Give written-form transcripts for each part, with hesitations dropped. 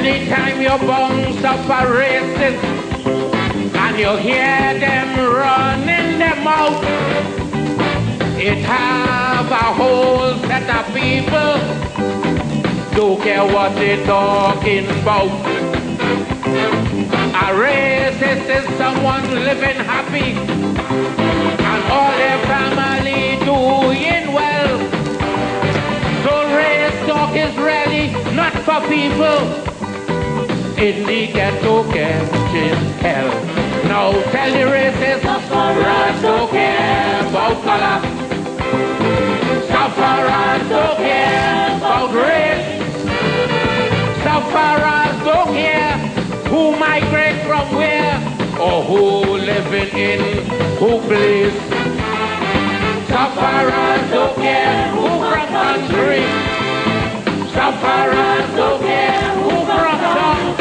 Anytime you bounce up a racist and you hear them running them out, it have a whole set of people, don't care what they're talking about. A racist is someone living happy and all their family doing well. So race talk is really not for people in the ghetto catching hell. Now tell the racists, sufferers don't care about color. Sufferers don't care about race. Sufferers don't care who migrate from where or who living in who place. Sufferers don't care who from country. Sufferers don't care who from town.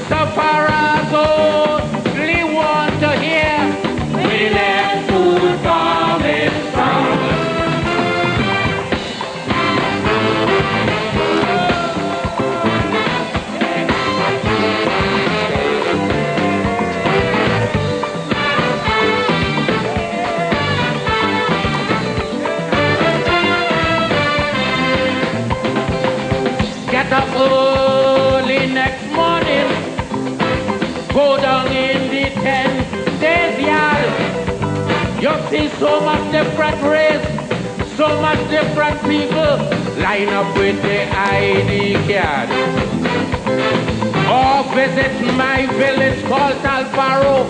Sufferers only want to hear where their food coming from. Get up early next morning, go down in the 10 days yard. You see so much different race, so much different people line up with the ID card. Or visit my village called Talparo,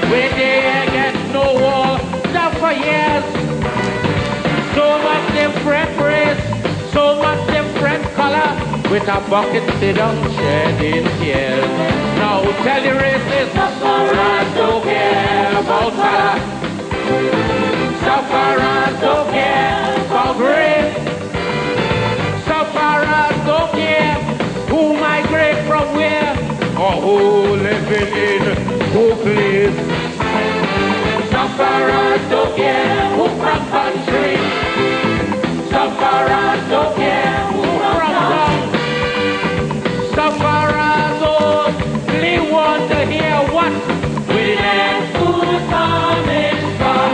where they get no water for years. So much different race, so much different color, with a bucket sit down shedding tears. Now tell the racists, sufferers don't care about color. Sufferers don't care about race. Sufferers don't care who migrate from where or who living in who place. Sufferers don't care who from country. Sufferers don't care who from town. Sufferers only want to hear what where their food coming from.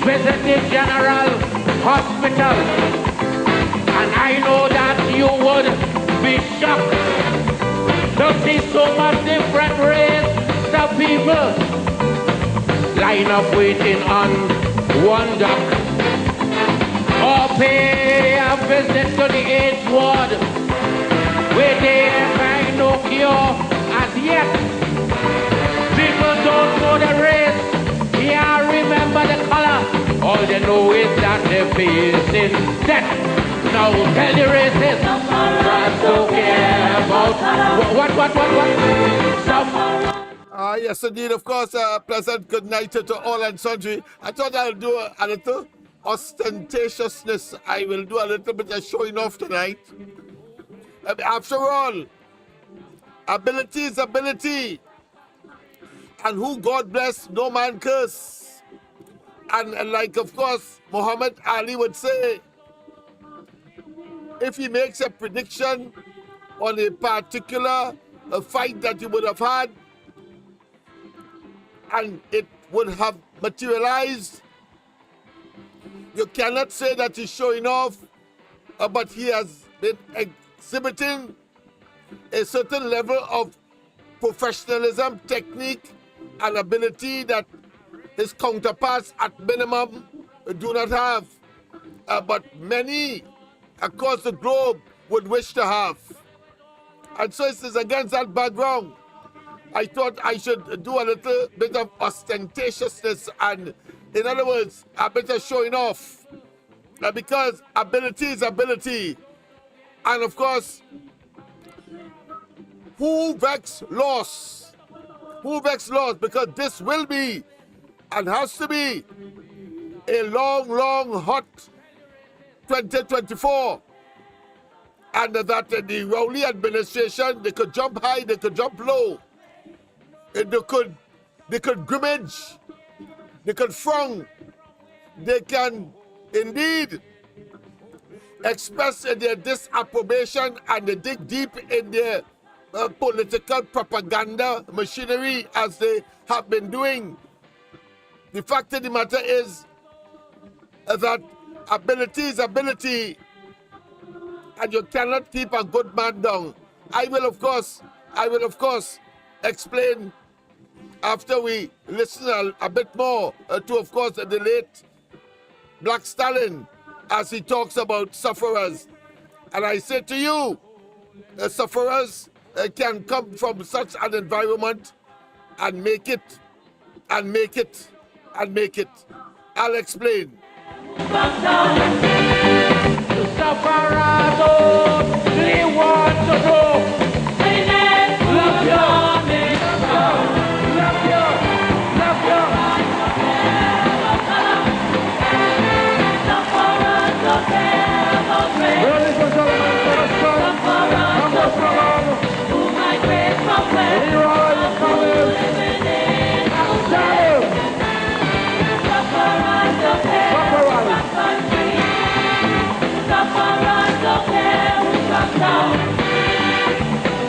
Visit the General Hospital, and I know that you would be shocked to see so much different race of people line up waiting on one dock. Or pay a visit to the AIDS ward, where they find no cure as yet. People don't know the race, yeah, remember the color. All they know is that they're facing death. Now tell the racists, sufferers don't care about what? Yes, indeed, of course, pleasant good night to all and sundry. I thought I'll do a little ostentatiousness. I will do a little bit of showing off tonight. After all, ability is ability. And who God bless, no man curse. And like, of course, Muhammad Ali would say, if he makes a prediction on a particular fight that you would have had, and it would have materialized, you cannot say that he's showing off, but he has been exhibiting a certain level of professionalism, technique, and ability that his counterparts at minimum do not have, but many across the globe would wish to have. And so it is against that background, I thought I should do a little bit of ostentatiousness and, in other words, a bit of showing off. Because ability is ability. And of course, who vex loss? Who vex loss? Because this will be and has to be a long, long, hot 2024. And that the Rowley administration, they could jump high, they could jump low. They could grimmage, they could frown. They can indeed express their disapprobation and they dig deep in their political propaganda machinery as they have been doing. The fact of the matter is that ability is ability, and you cannot keep a good man down. I will of course explain after we listen a bit more to, of course, the late Black Stalin as he talks about sufferers. And I say to you, sufferers can come from such an environment and make it, and make it, and make it. I'll explain. The sufferers only want to know. Love you, love you, love you. Ladies and gentlemen, who migrate from where Leroy is coming. Sufferers of country. Sufferers of who come down.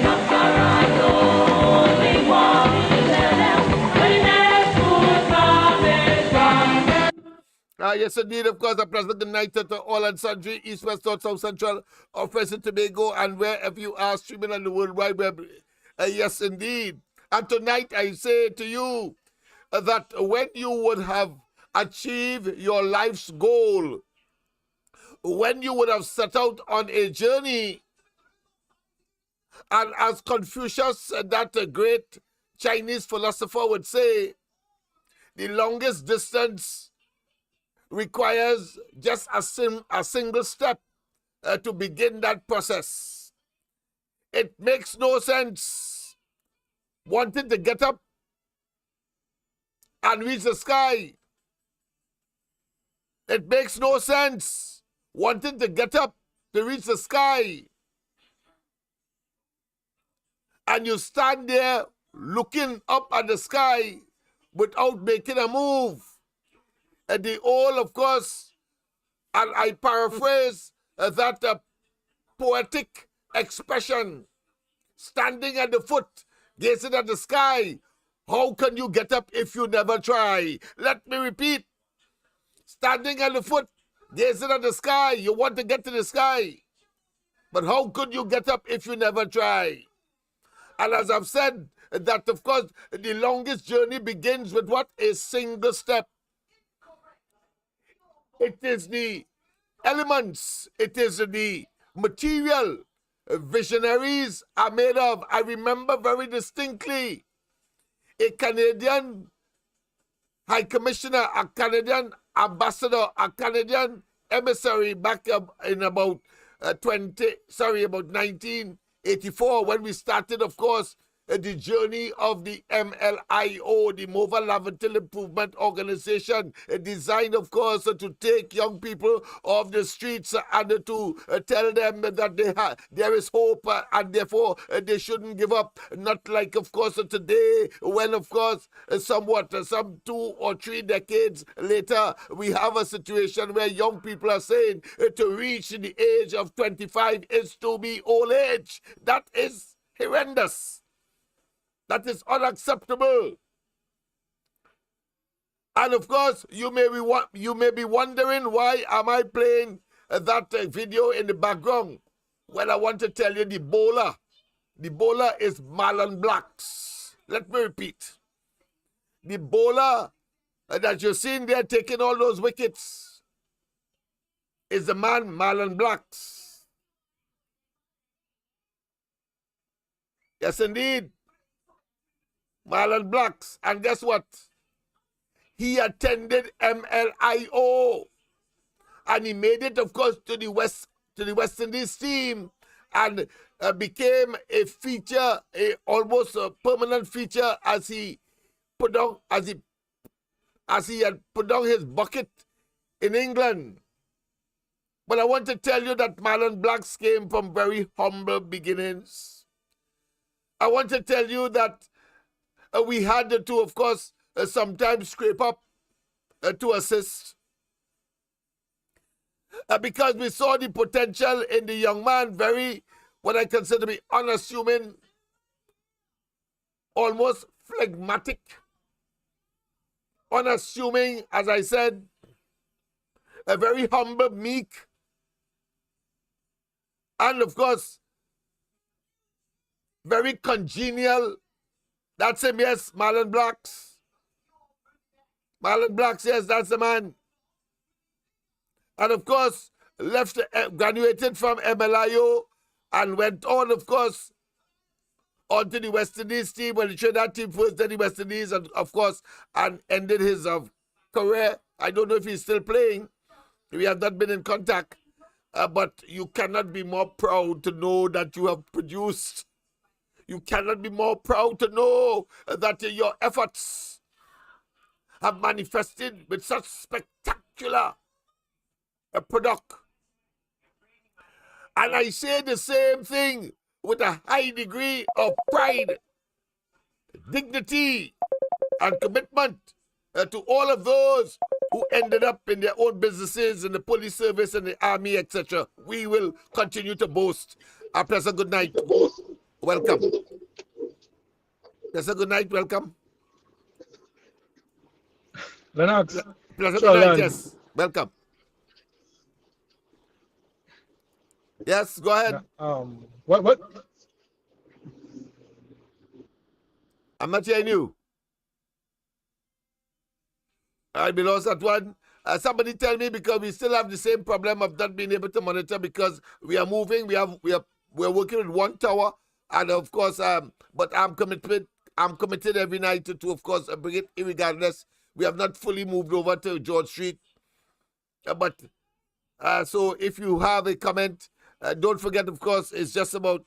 Sufferers only want to tell them when their food coming from. Yes, indeed, of course, a pleasant good night to all and sundry, East, West, North, South, Central, of President Tobago, and wherever you are streaming on the World Wide Web. Yes, indeed. And tonight I say to you that when you would have achieved your life's goal, when you would have set out on a journey, and as Confucius, that great Chinese philosopher, would say, the longest distance requires just a single step to begin that process. It makes no sense wanting to get up and reach the sky. It makes no sense wanting to get up to reach the sky. And you stand there looking up at the sky without making a move. And the all, of course, and I paraphrase that poetic expression, standing at the foot, gazing at the sky. How can you get up if you never try? Let me repeat. Standing at the foot, gazing at the sky. You want to get to the sky. But how could you get up if you never try? And as I've said, that of course, the longest journey begins with what? A single step. It is the elements, it is the material visionaries are made of. I remember very distinctly a Canadian High Commissioner, a Canadian ambassador, a Canadian emissary back in about 1984, when we started, of course, the journey of the MLIO, the Mobile Laventille Improvement Organization, designed, of course, to take young people off the streets and to tell them that there is hope and therefore they shouldn't give up. Not like, of course, today, when, of course, some 2 or 3 decades later, we have a situation where young people are saying to reach the age of 25 is to be old age. That is horrendous. That is unacceptable. And of course, you may be wondering, why am I playing that video in the background? Well, I want to tell you the bowler is Marlon Blacks. Let me repeat. The bowler that you're seeing there taking all those wickets is the man Marlon Blacks. Yes, indeed. Marlon Blacks. And guess what? He attended MLIO. And he made it, of course, to the West Indies team, and became a feature, almost a permanent feature, as he had put down his bucket in England. But I want to tell you that Marlon Blacks came from very humble beginnings. I want to tell you that we had to, of course, sometimes scrape up to assist. Because we saw the potential in the young man, very, what I consider to be unassuming, almost phlegmatic, unassuming, as I said, a very humble, meek, and of course, very congenial. That's him, yes, Marlon Blacks. Marlon Blacks, yes, that's the man. And of course, graduated from MLIO and went on, of course, onto the West Indies team, when the Trinidad team first did the West Indies, and of course, and ended his career. I don't know if he's still playing. We have not been in contact. But you cannot be more proud to know that you have produced. You cannot be more proud to know that your efforts have manifested with such spectacular a product. And I say the same thing with a high degree of pride, dignity, and commitment to all of those who ended up in their own businesses, in the police service, and the army, etc. We will continue to boast. A pleasant good night. Welcome. Pleasant good night. Welcome. Lennox. Pleasant good night. Yes. Welcome. Yes, go ahead. What? I'm not hearing you. I'll be lost at one. Somebody tell me, because we still have the same problem of not being able to monitor, because we are moving. We're working with one tower, and of course, but I'm committed every night to of course bring it irregardless. We have not fully moved over to George Street, but so if you have a comment. Don't forget, of course, it's just about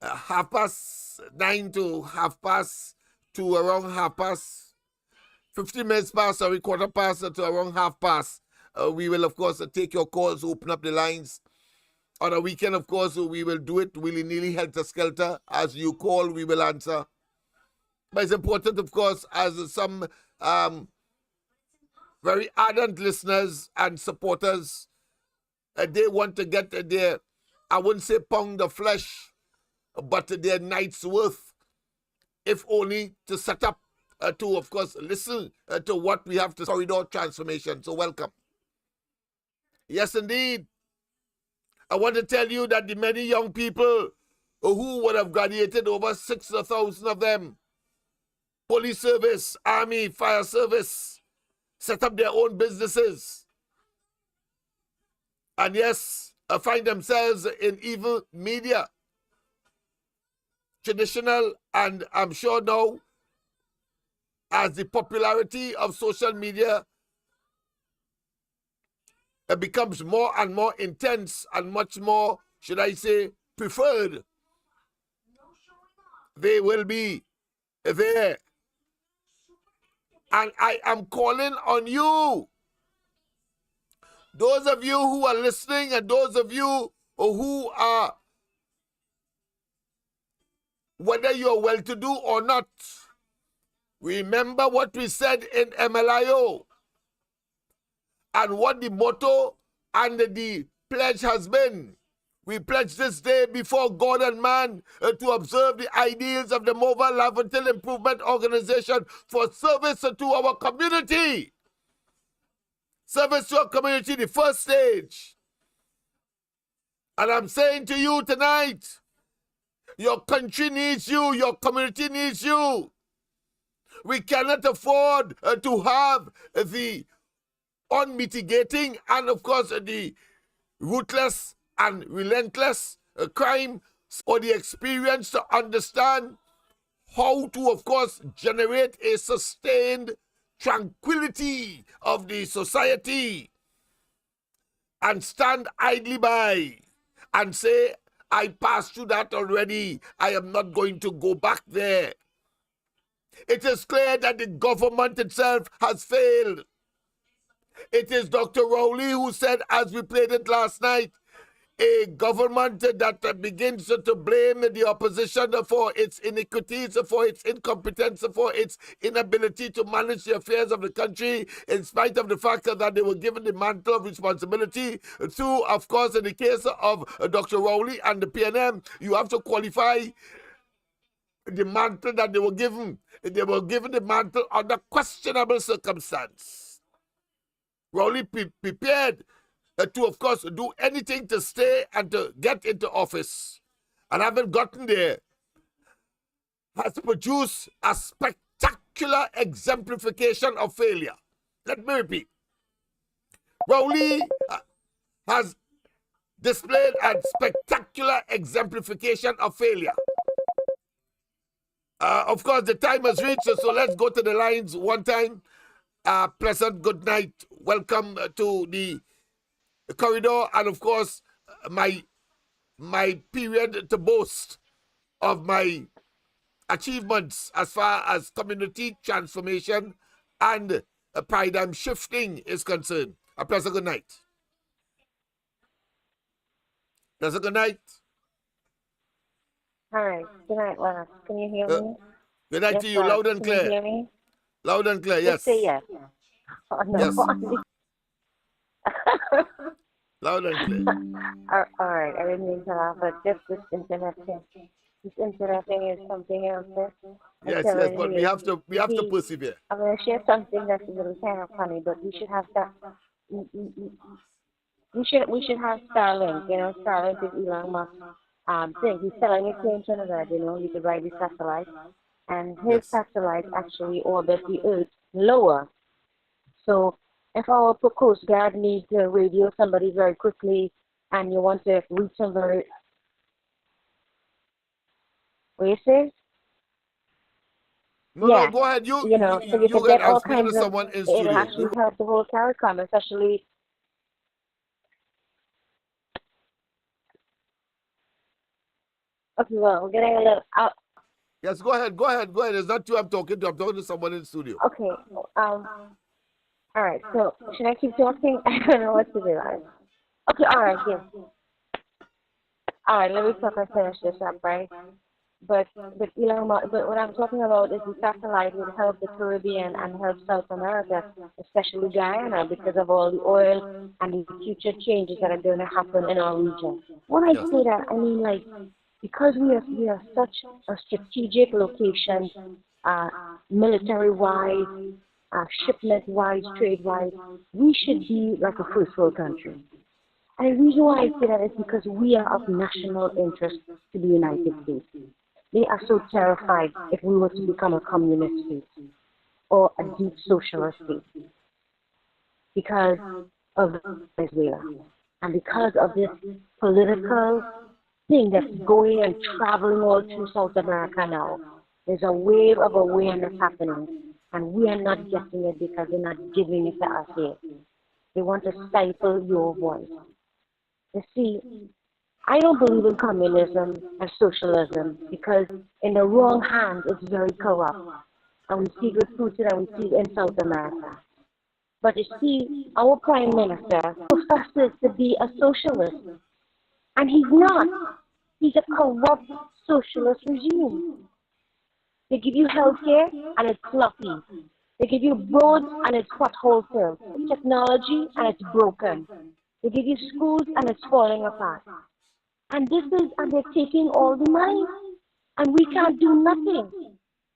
9:30 to 2:30, around 2:30, 15 minutes past, sorry, 2:15 to around 2:30. We will, of course, take your calls, open up the lines. On a weekend, of course, we will do it willy-nilly, helter-skelter. As you call, we will answer. But it's important, of course, as some very ardent listeners and supporters, they want to get their, I wouldn't say pound of flesh, but their night's worth, if only to set up to, of course, listen to what we have to corridor transformation. So welcome. Yes, indeed. I want to tell you that the many young people who would have graduated, over 6,000 of them, police service, army, fire service, set up their own businesses. And yes, find themselves in even media, traditional, and I'm sure now, as the popularity of social media becomes more and more intense and much more, should I say, preferred, they will be there. And I am calling on you, those of you who are listening and those of you who are, whether you're well-to-do or not, remember what we said in MLIO and what the motto and the pledge has been. We pledge this day before God and man to observe the ideals of the Mobile Laventil Improvement Organization for service to our community. Service to our community, the first stage. And I'm saying to you tonight, your country needs you, your community needs you. We cannot afford to have the unmitigating and, of course, the ruthless and relentless crime, or the experience to understand how to, of course, generate a sustained tranquility of the society and stand idly by and say, I passed through that already. I am not going to go back there. It is clear that the government itself has failed. It is Dr. Rowley who said, as we played it last night, a government that begins to blame the opposition for its iniquities, for its incompetence, for its inability to manage the affairs of the country, in spite of the fact that they were given the mantle of responsibility through, of course, in the case of Dr. Rowley and the PNM, you have to qualify the mantle that they were given. They were given the mantle under questionable circumstance. Rowley prepared to, of course, do anything to stay and to get into office. And having gotten there, has produced a spectacular exemplification of failure. Let me repeat. Rowley has displayed a spectacular exemplification of failure. Of course, the time has reached, so let's go to the lines one time. Pleasant good night. Welcome to the corridor, and of course, my period to boast of my achievements as far as community transformation and paradigm shifting is concerned. A pleasant good night. Pleasant good night. All right. Good night, Lennox. Can you hear me? Good night Yes, to you, sir. loud and Can you clear. hear me? Loud and clear, yes. Just say yes. Oh, no. Yes. Loud and clear. All right. I didn't mean to laugh, but just this interesting. This interesting is something else. Yes, but we have to persevere. I'm going to share something that's a little kind of funny, but we should have that. We should have Starlink. You know, Starlink is Elon Musk. Thing. He's selling it to Trinidad. You know, you could ride the satellite, and his satellite actually orbits the Earth lower. So if our Coast Guard needs to radio somebody very quickly, and you want to reach somebody, what you say? No, go ahead. You know, so you can get all kinds of. Someone in It'll studio. actually help the whole CARICOM, especially. Okay, well, we're getting a little out. Yes, go ahead. It's not you I'm talking to. I'm talking to someone in the studio. Okay. All right. So should I keep talking? I don't know what to do. Okay. All right. Yes. All right. Let me talk and finish this up, right? But Elon Musk, but what I'm talking about is the satellite would help the Caribbean and help South America, especially Guyana, because of all the oil and the future changes that are going to happen in our region. When I say that, I mean like. Because we are such a strategic location, military-wise, shipment-wise, trade-wise, we should be like a first world country. And the reason why I say that is because we are of national interest to the United States. They are so terrified if we were to become a communist state or a deep socialist state because of Venezuela and because of this political thing that's going and traveling all through South America now. There's a wave of awareness happening, and we are not getting it because they're not giving it to us here. They want to stifle your voice. You see, I don't believe in communism and socialism because in the wrong hands, it's very corrupt. And we see good fruits and we see it in South America. But you see, our Prime Minister professes to be a socialist. And he's not. He's a corrupt socialist regime. They give you health care and it's fluffy. They give you roads and it's pothole filled. Technology and it's broken. They give you schools and it's falling apart. And they're taking all the money. And we can't do nothing.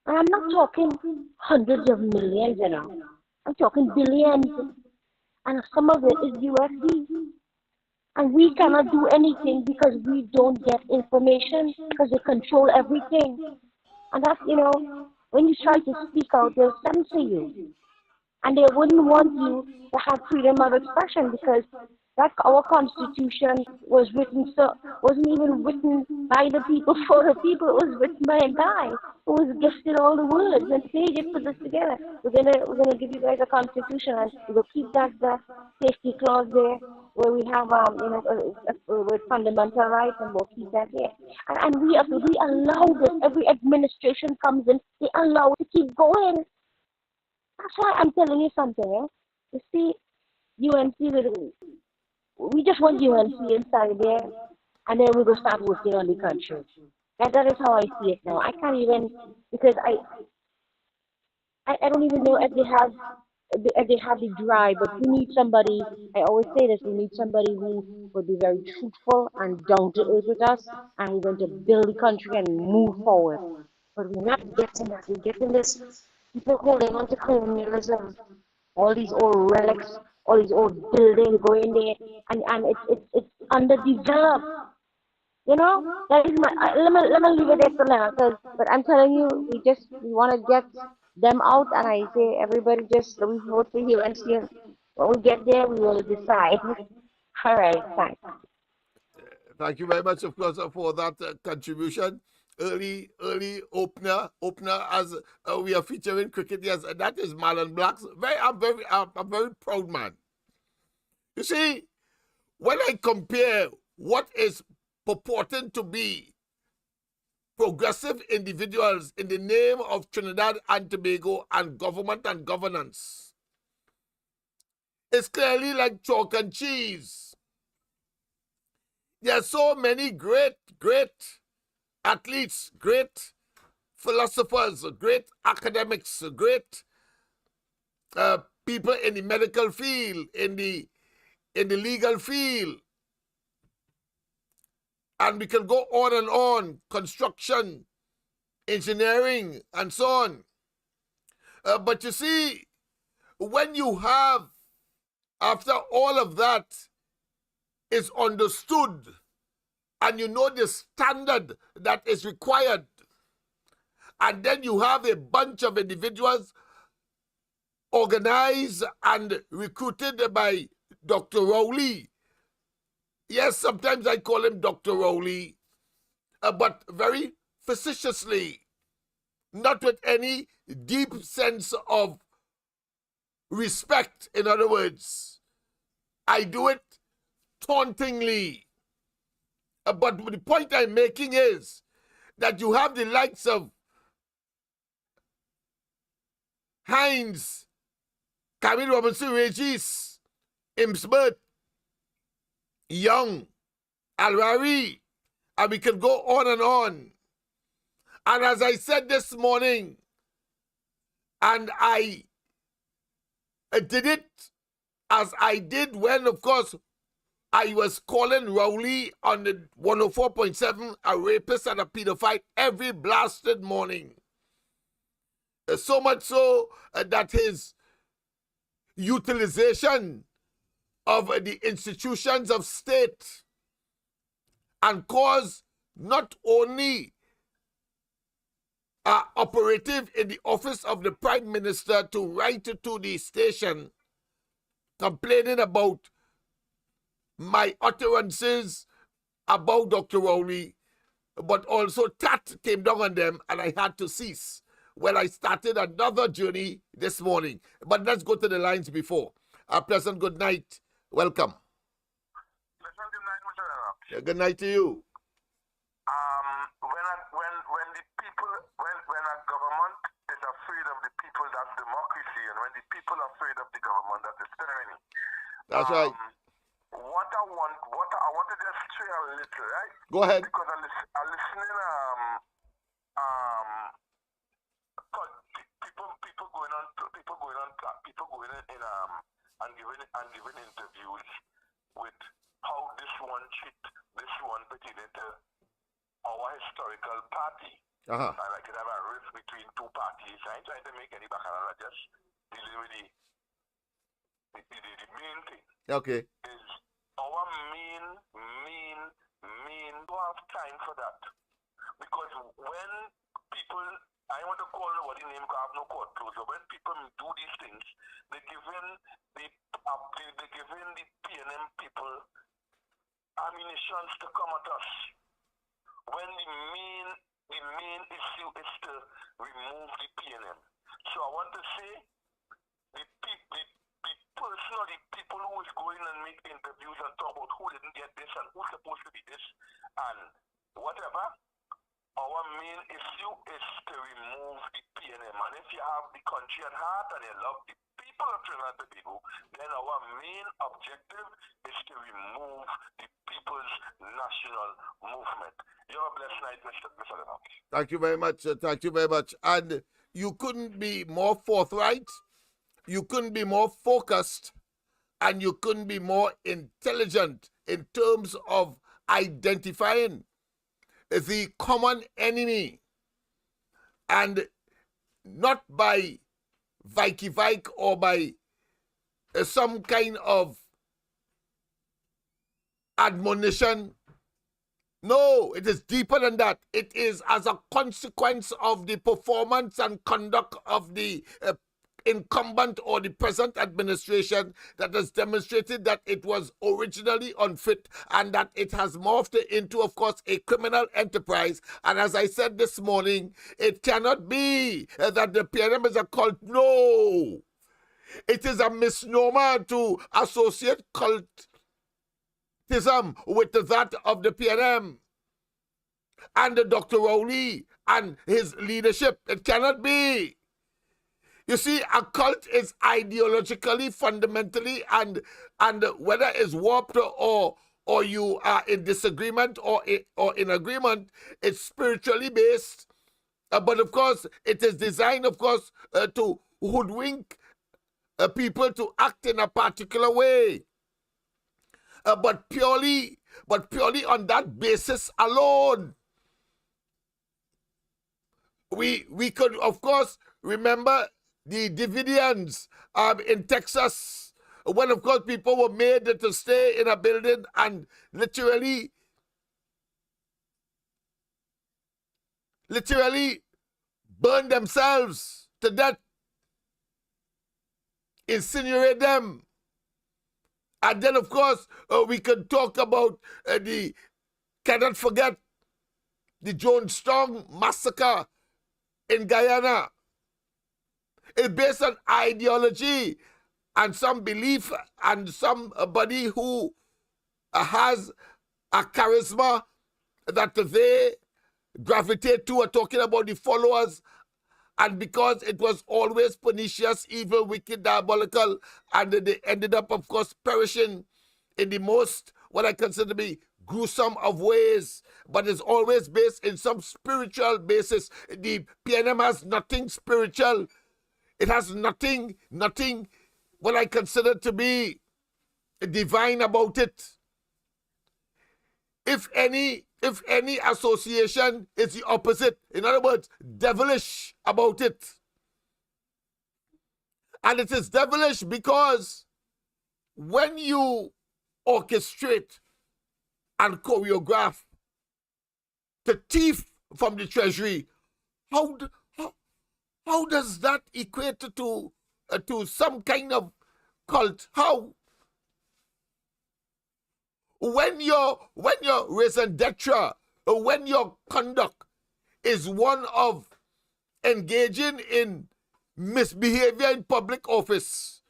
And I'm not talking hundreds of millions, you know. I'm talking billions. And some of it is USD. And we cannot do anything because we don't get information because they control everything. And that's, you know, when you try to speak out, they'll censor you. And they wouldn't want you to have freedom of expression because our Constitution wasn't even written by the people for the people. It was written by a guy who was gifted all the words and said, "Just put this together. We're gonna give you guys a Constitution and we'll keep that the safety clause there where we have with fundamental rights and we'll keep that there. And we allow this. Every administration comes in, they allow it to keep going. That's why I'm telling you something. You see." UNC, we just want UNC inside there, and then we're going to start working on the country. That is how I see it now. I can't even, because I don't even know if they have the drive, but we need somebody. I always say this: we need somebody who will be very truthful and down to earth with us, and we're going to build the country and move forward. But we're not getting that. We're getting this people holding on to colonialism, all these old relics, all these old buildings going there, and it's underdeveloped. You know, that is my. Let me leave it there for now. But I'm telling you, we want to get them out, and I say everybody just we vote for you and see. When we get there, we will decide. All right, thanks. Thank you very much, of course, for that contribution. Early opener as we are featuring cricket. Yes, and that is Marlon Black's. I'm very proud man. You see, when I compare what is purporting to be progressive individuals in the name of Trinidad and Tobago and government and governance, it's clearly like chalk and cheese. There are so many great athletes, great philosophers, great academics, great people in the medical field, in the legal field, and we can go on and on, construction, engineering, and so on. But you see, when you have, after all of that is understood, and you know the standard that is required, and then you have a bunch of individuals organized and recruited by Dr. Rowley. Yes, sometimes I call him Dr. Rowley, but very facetiously, not with any deep sense of respect. In other words, I do it tauntingly. But the point I'm making is that you have the likes of Hines, Camille Robinson Regis, Imsbert, Young, Alrari, and we can go on and on. And as I said this morning, and I did it as I did when, of course, I was calling Rowley on the 104.7 a rapist and a pedophile every blasted morning. So much so that his utilization of the institutions of state and cause not only operative in the office of the Prime Minister to write to the station complaining about my utterances about Dr. Rowley, but also that came down on them and I had to cease. Well, I started another journey this morning. But let's go to the lines before. A pleasant good night. Welcome. Pleasant good night, Mr. Lennox. Good night to you. When a government is afraid of the people, that's democracy, and when the people are afraid of the government, that is tyranny. That's right. What I want to just stray a little, right? Go ahead. Because I'm listening people going in and giving interviews with how this one cheat, this one pertaining to our historical party. And I could have a rift between two parties. I ain't trying to make any bacchanal, just dealing with the main thing. Okay. Is our main don't have time for that. Because when people, I want to call nobody name because I have no court closure. When people do these things, they're giving the PNM people ammunitions to come at us. When the main issue is to remove the PNM. So I want to say the people who is going and make interviews and talk about who didn't get this and who's supposed to be this and whatever, our main issue is to remove the PNM. And if you have the country at heart and you love the people of Trinidad and Tobago, then our main objective is to remove the People's National Movement. You have a blessed night, Mr. Lennox. Thank you very much. Thank you very much. And you couldn't be more forthright, you couldn't be more focused, and you couldn't be more intelligent in terms of identifying the common enemy, and not by Vike or by some kind of admonition. No, it is deeper than that. It is as a consequence of the performance and conduct of the incumbent or the present administration that has demonstrated that it was originally unfit and that it has morphed into, of course, a criminal enterprise. And as I said this morning, it cannot be that the PNM is a cult. No, it is a misnomer to associate cultism with that of the PNM and Dr. Rowley and his leadership. It cannot be. You see, a cult is ideologically, fundamentally, and whether it's warped or you are in disagreement or in agreement, it's spiritually based. But of course, it is designed, of course, to hoodwink people to act in a particular way. But purely on that basis alone. We could, of course, remember the Davidians in Texas, when, of course, people were made to stay in a building and literally burn themselves to death, incinerate them. And then, of course, we can talk about cannot forget the Jonestown massacre in Guyana. It's based on ideology and some belief and somebody who has a charisma that they gravitate to. Are talking about the followers. And because it was always pernicious, evil, wicked, diabolical, and they ended up, of course, perishing in the most, what I consider to be, gruesome of ways. But it's always based in some spiritual basis. The PNM has nothing spiritual. It has nothing, what I consider to be divine about it. If any association is the opposite, in other words, devilish about it. And it is devilish because when you orchestrate and choreograph the thief from the treasury, how does that equate to some kind of cult? How? When your raison d'etre, when your conduct is one of engaging in misbehavior in public office,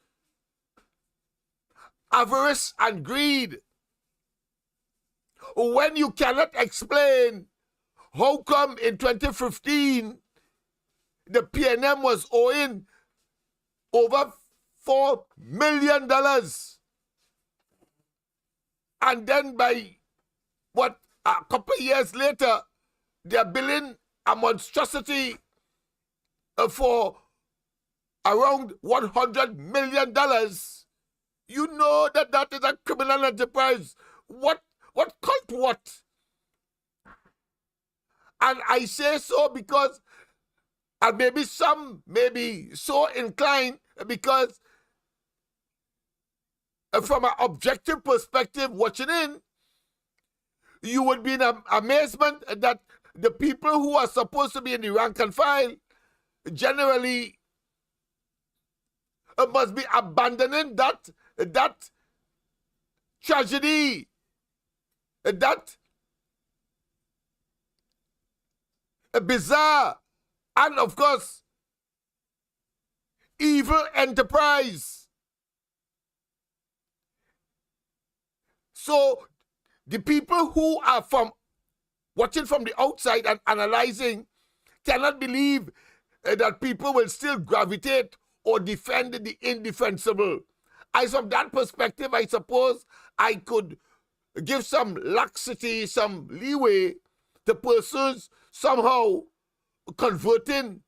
avarice and greed, when you cannot explain how come in 2015 the PNM was owing over $4 million, and then by a couple of years later, they're billing a monstrosity for around $100 million. You know that is a criminal enterprise. What cult what? And I say so because, and maybe some may be so inclined because from an objective perspective, watching in, you would be in amazement that the people who are supposed to be in the rank and file generally must be abandoning that tragedy, that bizarre and, of course, evil enterprise. So the people who are watching from the outside and analyzing cannot believe that people will still gravitate or defend the indefensible. As from that perspective, I suppose I could give some laxity, some leeway to persons somehow converting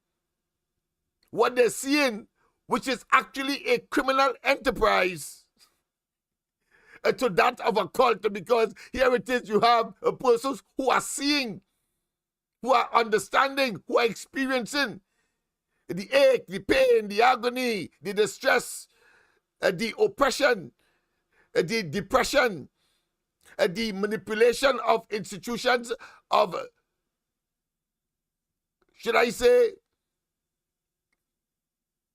what they're seeing, which is actually a criminal enterprise, to that of a cult, because here it is, you have persons who are seeing, who are understanding, who are experiencing the ache, the pain, the agony, the distress, the oppression, the depression, the manipulation of institutions, of, should I say,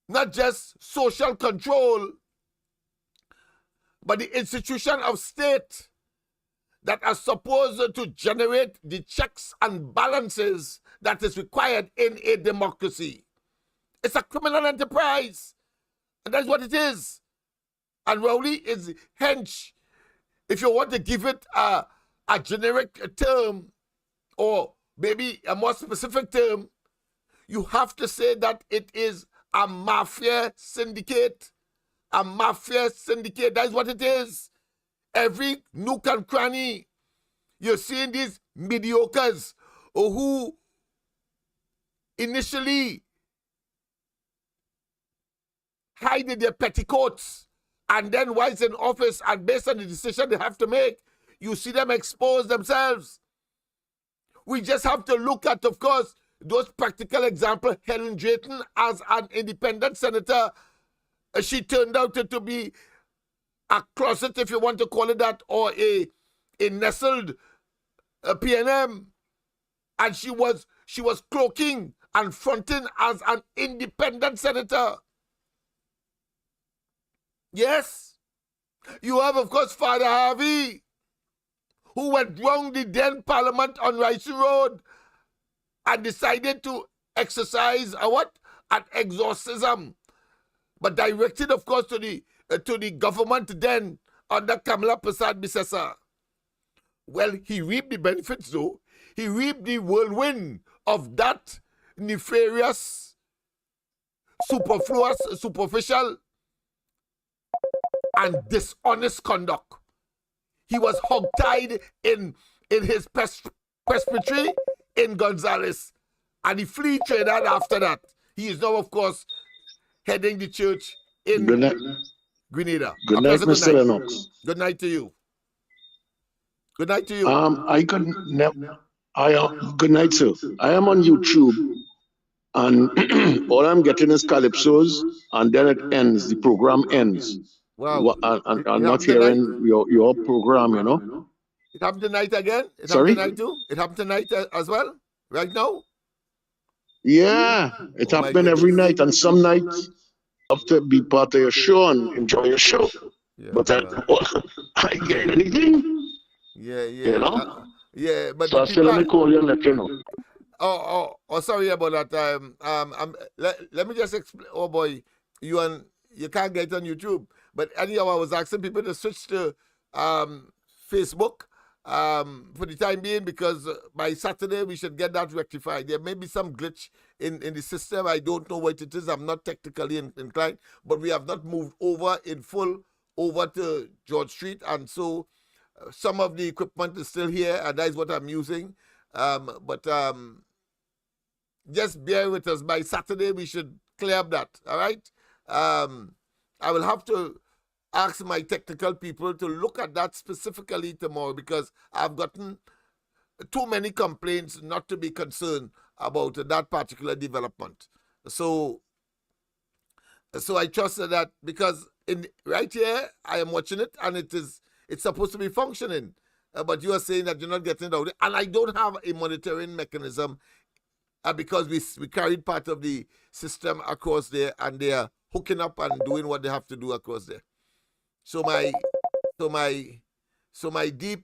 not just social control, but the institution of state that are supposed to generate the checks and balances that is required in a democracy. It's a criminal enterprise, and that's what it is. And Rowley is hench, if you want to give it a generic term, or maybe a more specific term, you have to say that it is a mafia syndicate. A mafia syndicate, that's what it is. Every nook and cranny, you're seeing these mediocres who initially hide their petticoats, and then whilst in office and based on the decision they have to make, you see them expose themselves. We just have to look at, of course, those practical examples. Helen Drayton, as an independent senator, she turned out to be a closet, if you want to call it that, or a nestled PNM, and she was cloaking and fronting as an independent senator. Yes, you have, of course, Father Harvey, who went round the then Parliament on Rising Road and decided to exercise an exorcism, but directed, of course, to the government then under Kamala Prasad Bisesa. Well, he reaped the benefits, though. He reaped the whirlwind of that nefarious, superfluous, superficial, and dishonest conduct. He was hogtied in his presbytery in Gonzales, and he fled Trinidad after that. He is now, of course, heading the church in Grenada. Good night, Mr. Lennox. Good night to you. Good night to you. Good night, sir. I am on YouTube, and all I'm getting is calypsos, and then it ends. The program ends. Wow. I'm not hearing your program, you know. It happened tonight again? Sorry? Happened tonight too? It happened tonight as well? Right now? Yeah, it happened every night, and some nights I have to be part of your show and enjoy your show. Yeah, but I get anything. Yeah. You know? Yeah, but so let me call you and let you know. Oh, sorry about that. Let me just explain. Oh boy, you can't get on YouTube. But anyhow, I was asking people to switch to Facebook for the time being, because by Saturday we should get that rectified. There may be some glitch in the system. I don't know what it is. I'm not technically inclined, but we have not moved over in full over to George Street, and so some of the equipment is still here, and that is what I'm using. But just bear with us. By Saturday we should clear up that. All right. I will have to ask my technical people to look at that specifically tomorrow, because I've gotten too many complaints not to be concerned about that particular development. So I trust that, because right here I am watching it and it's supposed to be functioning, but you are saying that you're not getting it out, and I don't have a monitoring mechanism because we carried part of the system across there, and they are hooking up and doing what they have to do across there. So my deep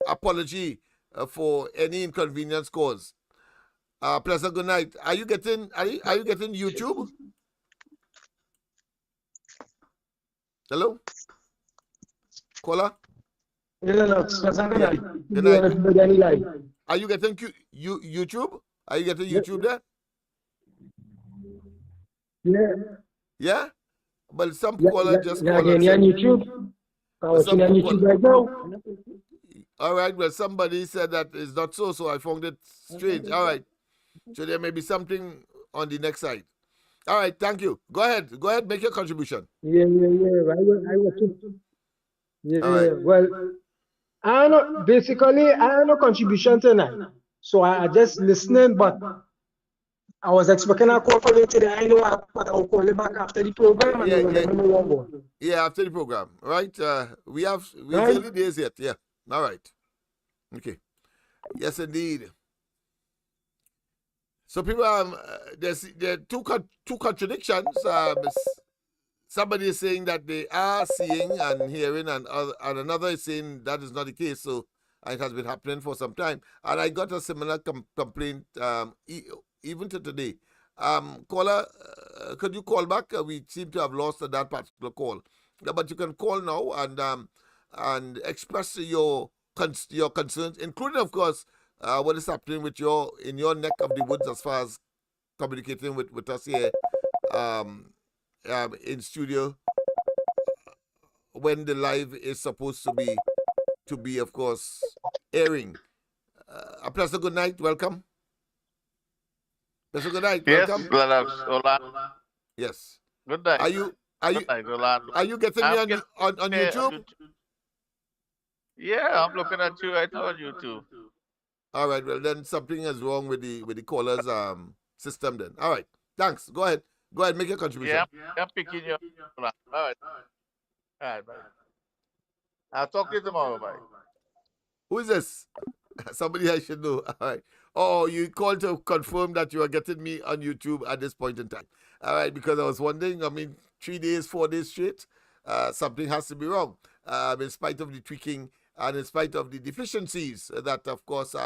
apology for any inconvenience caused. Pleasant good night. Are you getting YouTube? Hello? Caller? Pleasant good night. Good night. Are you getting YouTube? Are you getting YouTube there? Yeah. Yeah? But some caller just Yeah, call and again, say, on YouTube. I was some on people, YouTube right now. all right, well, somebody said that is not so, so I found it strange. All right. So there may be something on the next side. All right, thank you. Go ahead. Go ahead, make your contribution. Yeah. I was too. All right. Yeah. Well, basically, I have no contribution tonight. So I just listening, but I was expecting a call from you today. I know but I'll call you back after the program and you will let me know what more. Yeah, after the program, right? We Right? early days yet. Yeah. All right. Okay. Yes, indeed. So people, there are two contradictions. Somebody is saying that they are seeing and hearing, and another is saying that is not the case. So it has been happening for some time. And I got a similar complaint even to today. Caller, could you call back? We seem to have lost that particular call. But you can call now and express your concerns, including, of course, what is happening with in your neck of the woods as far as communicating with us here in studio when the live is supposed to be, of course, airing. A pleasant good night. Welcome. Pleasant good night. Yes, welcome. Lennox. Hola. Yes. Good night. Are you Good night, Rolando. are you getting me on YouTube? Yeah, I'm looking at you right now on YouTube. All right. Well, then something is wrong with the caller's system. Then. All right. Thanks. Go ahead. Go ahead. Make your contribution. Yeah, I'm picking you. All right. All right, bye. I'll talk to you tomorrow, bye. Who is this? Somebody I should know. All right. Oh, you called to confirm that you are getting me on YouTube at this point in time. All right, because I was wondering, I mean, 3 days, 4 days straight, something has to be wrong. In spite of the tweaking and in spite of the deficiencies that, of course,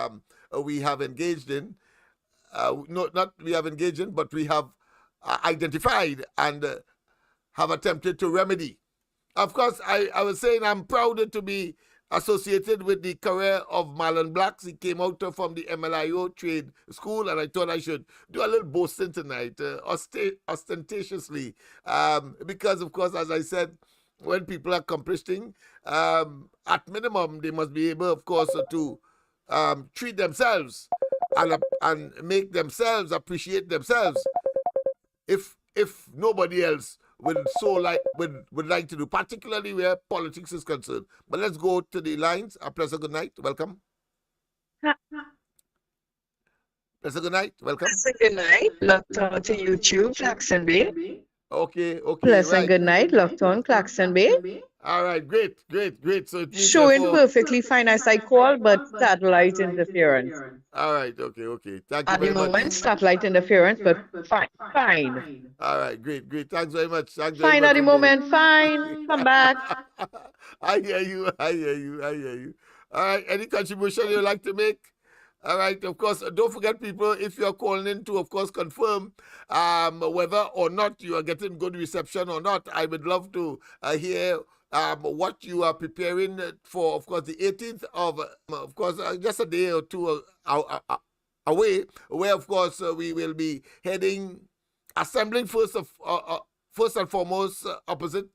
we have engaged in. Not we have engaged in, but we have identified and have attempted to remedy. Of course, I was saying I'm proud to be associated with the career of Marlon Blacks. He came out from the MLIO trade school, and I thought I should do a little boasting tonight, ostentatiously, because, of course, as I said, when people accomplish things, at minimum, they must be able, of course, to treat themselves and make themselves appreciate themselves. If nobody else would like to do, particularly where politics is concerned. But let's go to the lines. A pleasant good night. Welcome. Pleasant good night. Welcome. Pleasant good night. Locked on to YouTube, Claxon Bay. Okay. Pleasant Right. good night. Locked on Claxon Bay. All right. Great. So it means Showing perfectly fine as I call, but satellite interference. All right. Okay. Thank you At very the much. moment, satellite interference, but fine. All right. Great. Thanks very much. Fine at the moment. Fine. Come back. I hear you. All right. Any contribution you'd like to make? All right. Of course, don't forget, people, if you're calling in to, of course, confirm whether or not you are getting good reception or not, I would love to hear what you are preparing for, of course, the 18th of course, just a day or two away, where, of course, we will be assembling first and foremost opposite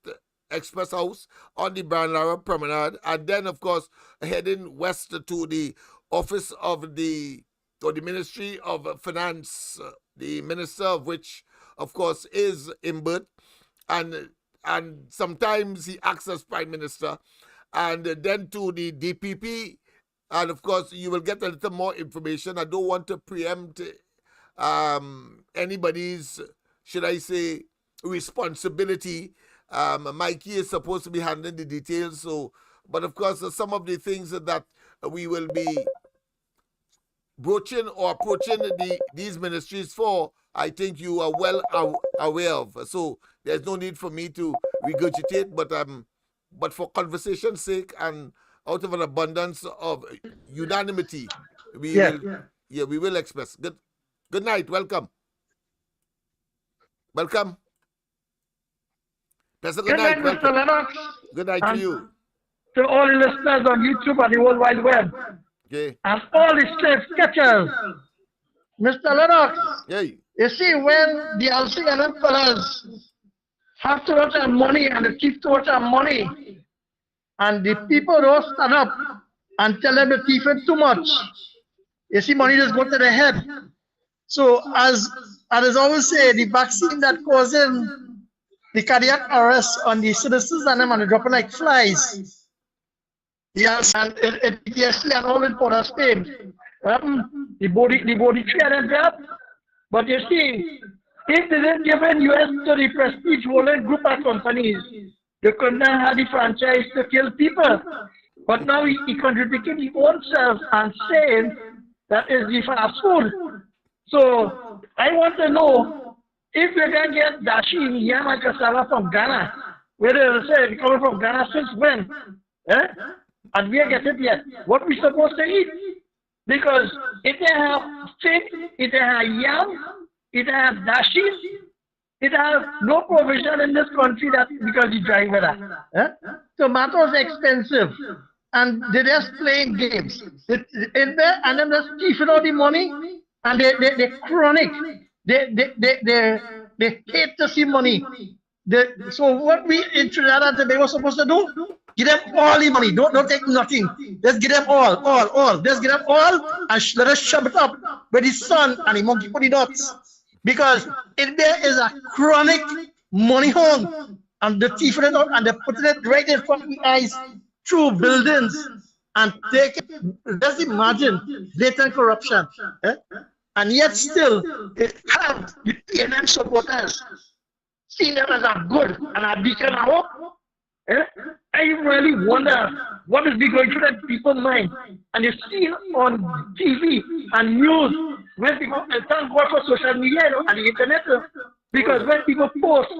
Express House on the Brian Lara Promenade, and then, of course, heading west to the office of the Ministry of Finance, the minister of which, of course, is Imbert, and sometimes he acts as Prime Minister, and then to the DPP, and of course you will get a little more information. I don't want to preempt anybody's, should I say, responsibility. Mikey is supposed to be handling the details, but of course some of the things that we will be broaching or approaching these ministries for, I think you are well aware of. So there's no need for me to regurgitate, but for conversation's sake and out of an abundance of unanimity, we will express. Good night. Welcome. Pleasant good night, Mr. Lennox. Good night to you. To all the listeners on YouTube and the World Wide Web. Okay. And all the slave sketchers. Mr. Lennox. Hey. You see, when the LCNM fellas have too much money and they keep too much money, and the people don't stand up and tell them they're thieving too much, you see, money just go to the head. So, as always say, the vaccine that causing the cardiac arrest on the citizens and them and they're dropping like flies. Yes, and yes, and all in for us Spain. The body tree and that. But you see, if they didn't give US to the prestige holding group of companies, they could not have the franchise to kill people. But now he contradicted his own self and saying that is the fast food. So I want to know if we can get dashi, yam and cassava from Ghana, where they say coming from Ghana since when? And we are getting it yet. What we supposed to eat? Because if they have fish, if they have yam, if they have dashi, it has no provision in this country that because you drive weather. Tomatoes expensive. And they're just playing games. In there, and then they're thieving all the money, and they're chronic. They hate to see money. So what we in Trinidad and Tobago supposed to do? Give them all the money. Don't take nothing. Just give them all. Just give them all, and let us shove it up with the sun and the monkey put the dots. Because if there is a chronic money home, and the thieving it out, and they're putting it right in front of the eyes, through buildings and take it. Just imagine blatant corruption. And yet still, they have the PNM supporters see them as a good and a beacon of hope. I really wonder what is going through that people's mind. And you see on TV and news, when people, thank God for social media and the internet, because when people post,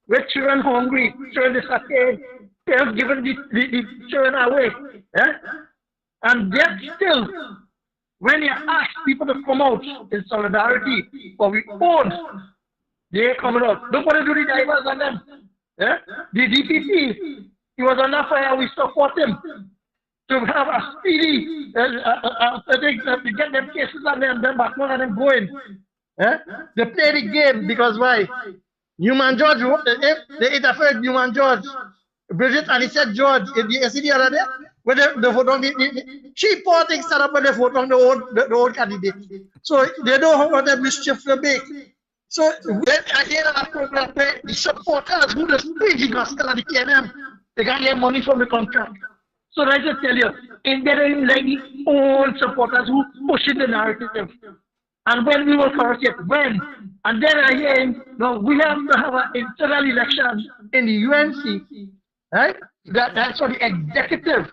with children hungry, children disappeared, they have given the children away. And yet still, when you ask people to come out in solidarity for we own, they are coming out. Don't want to do the divers on them. The DPP, he was under fire, we support him to have a speedy, to get them cases on them, then back on and them going. They play the game because why? Newman George, they interfered Newman George. Bridget and he said George, you see the other day, when they vote on the cheap politics set up when they vote on the old candidate. So they know how much mischief they make. So when I hear that program, the supporters who the crazy gospel at the KNM, they can get money from the contract. So I just tell you, in there is like the old supporters who pushing the narrative. And when we will correct it, when? And then I hear him, no, we have to have an internal election in the UNC, right? That's for the executive.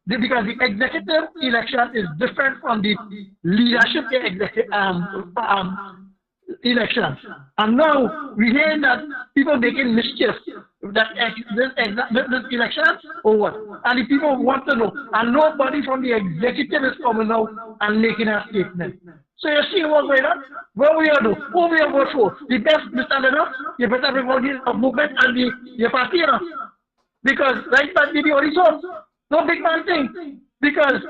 Because the executive election is different from the leadership election. And now we hear that people making mischief that this election or what? And the people want to know. And nobody from the executive is coming out and making a statement. So you see what's going on? What we are doing? Who we are vote for? The best Mr. Lennox, you better bring all the movement and the party. Because right back to the horizon, no big man thing. Because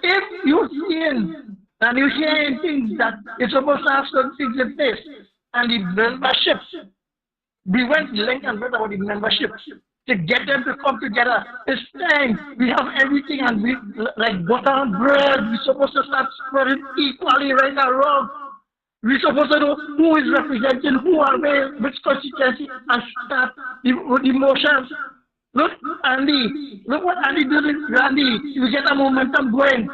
if you see and you hear things that it's supposed to have certain things in place, and the membership, we went length and breadth about the membership to get them to come together. It's time we have everything and we like butter and bread. We're supposed to start spreading equally right and wrong. We're supposed to know who is representing who are where, which constituency, and start the motions. Look, Andy, look what Andy did with Randy. You get a momentum going.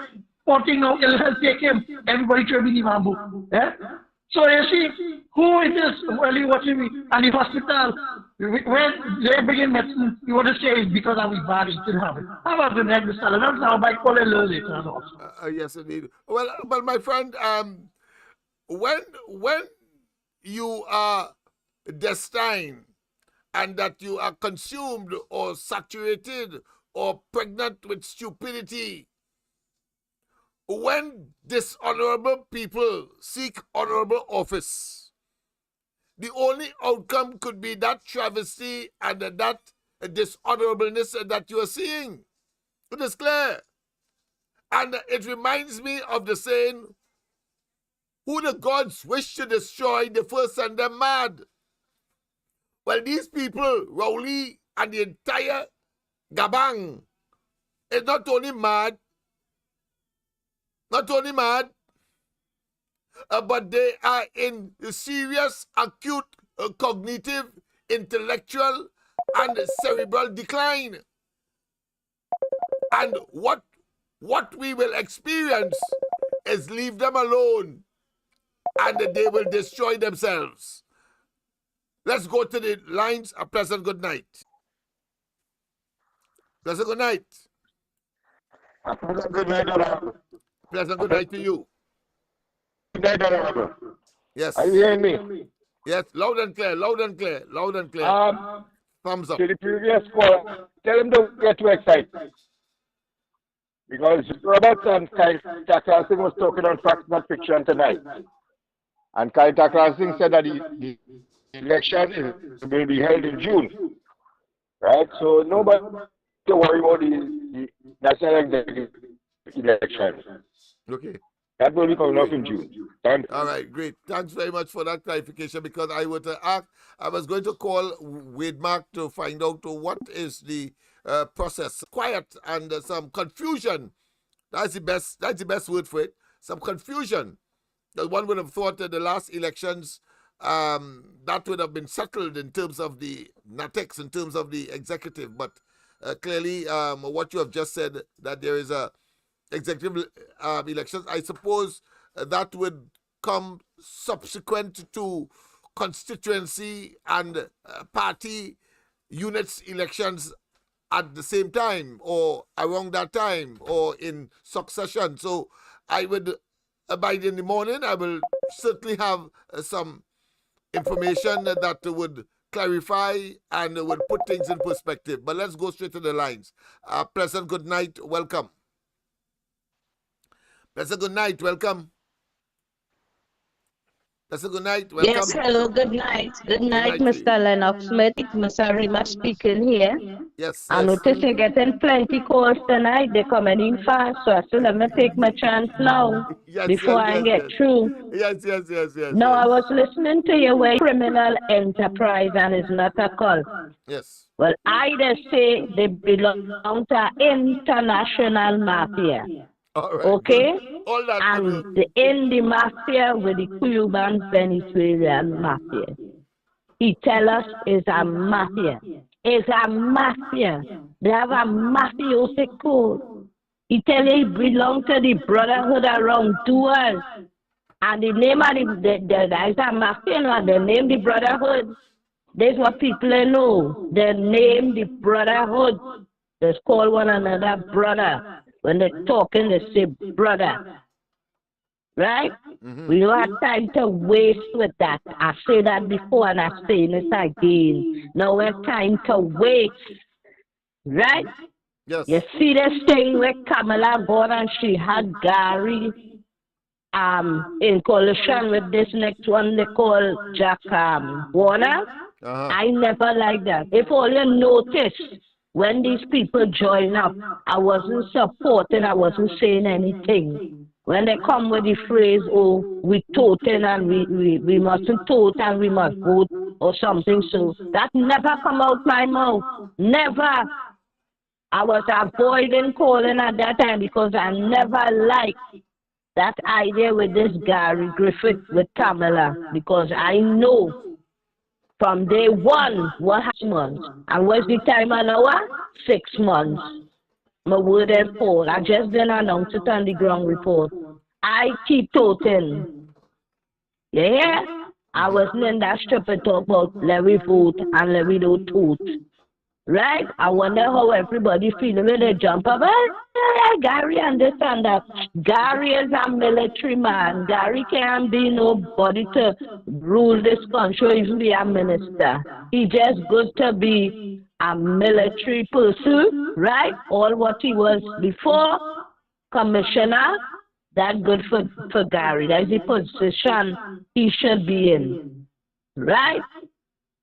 Porting now, it'll help take him. Everybody should be the bamboo. So you see, who it is really watching me? And the hospital, when they begin medicine, you want to say it's because I was bad, it didn't have it. How about the next salad? That's how I call it later. Yes, indeed. Well, my friend, when you are destined and that you are consumed or saturated or pregnant with stupidity, when dishonorable people seek honorable office, the only outcome could be that travesty and that dishonorableness that you are seeing. It is clear. And it reminds me of the saying, who the gods wish to destroy, they first send them mad. Well, these people, Rowley and the entire Gabang, is not only mad, but they are in serious, acute, cognitive, intellectual, and cerebral decline. And what we will experience is leave them alone, and they will destroy themselves. Let's go to the lines. A pleasant good night. Pleasant good night. A pleasant good night, Honorable. Pleasant good night to you. Good night, Honorable. Yes. Are you hearing me? Yes, loud and clear, loud and clear, loud and clear. Thumbs up. To the previous caller, tell him don't get too excited. Because Roberts and Kyle Tackler-Singh was talking on facts, not fiction tonight. And Kyle Tackler-Singh said that the election will be held in June. Right? So nobody to worry about the national executive election. Okay. That will be coming up in June. All right, great. Thanks very much for that clarification, because I was going to call Wade Mark to find out what is the process. Quiet and some confusion. That's the best word for it. Some confusion. That one would have thought that the last elections that would have been settled in terms of the NATEX, in terms of the executive, but clearly what you have just said, that there is a executive elections, I suppose that would come subsequent to constituency and party units elections at the same time, or around that time, or in succession. So I would, by in the morning, I will certainly have some information that would clarify and would put things in perspective. But let's go straight to the lines. Pleasant good night, welcome. Pleasant good night, welcome. Pleasant good night, welcome. Yes, hello, good night. Good night, Mr. Lennox Smith. Mr. Rima speaking here. Yes. I notice you're getting plenty calls tonight. They're coming in fast, so I still let me take my chance now before I get through. Yes. No, I was listening to you with criminal enterprise and it's not a cult. Yes. Well, I just say they belong to international mafia. All right. Okay? All that and the mafia with the Cuban Venezuelan mafia. He tell us it's a mafia. It's a mafia. They have a mafiosi code. He tell you he belong to the brotherhood of wrongdoers. And the name of there's a mafia, and they name the brotherhood. That's what people know. They name the brotherhood. They call one another brother. When they're talking, they say brother. Right? We don't have time to waste with that. I say that before and I say it again. Now we have time to waste. Right? Yes. You see this thing with Kamala gone and she had Gary in coalition with this next one they call Jack Warner. I never like that. If all you notice, when these people join up, I wasn't supporting, I wasn't saying anything. When they come with the phrase, oh, we toting and we mustn't tote and we must vote or something, so that never come out my mouth. Never. I was avoiding calling at that time because I never liked that idea with this Gary Griffith with Kamala, because I know from day one, 1 month. And what's the time an hour? 6 months. My word and fall. I just didn't announce it on the ground report. I keep toting. Yeah? I wasn't in that strip and talk about let we vote and let we don't tote. Right? I wonder how everybody feeling when they jump up. Gary understand that. Gary is a military man. Gary can't be nobody to rule this country, even be a minister. He just good to be a military person, right? All what he was before, commissioner, that's good for Gary. That's the position he should be in, right?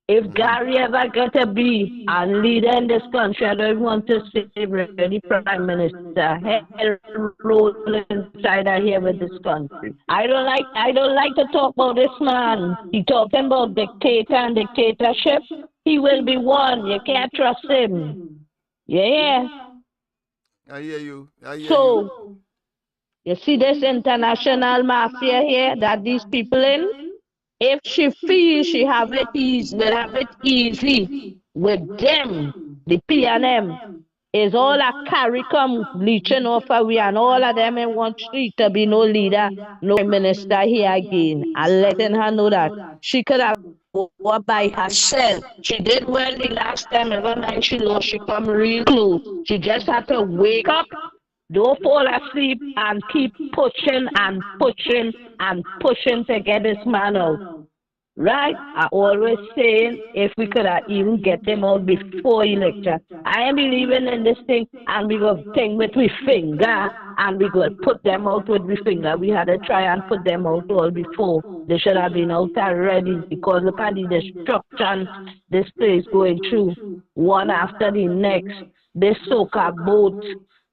If Gary ever get to be a leader in this country, I don't want to say really Prime Minister, head roll inside of here with this country. I don't like to talk about this man. He talking about dictator and dictatorship. He will be one. You can't trust him. Yeah. I hear you. You see this international mafia here that these people in? If she feels she have it easy, will have it easy with them, the PNM, is all a carry come leeching off of we and all of them in one street to be no leader, no minister here again. And letting her know that she could have walked by herself. She did well the last time, every night she lost, she come real close. She just had to wake up. Don't fall asleep and keep pushing and pushing and pushing to get this man out. Right? I always saying if we could have even get him out before election. I am believing in this thing and we go thing with we finger and we go put them out with we finger. We had to try and put them out all before. They should have been out already because look at the destruction this place going through one after the next. This so-called boat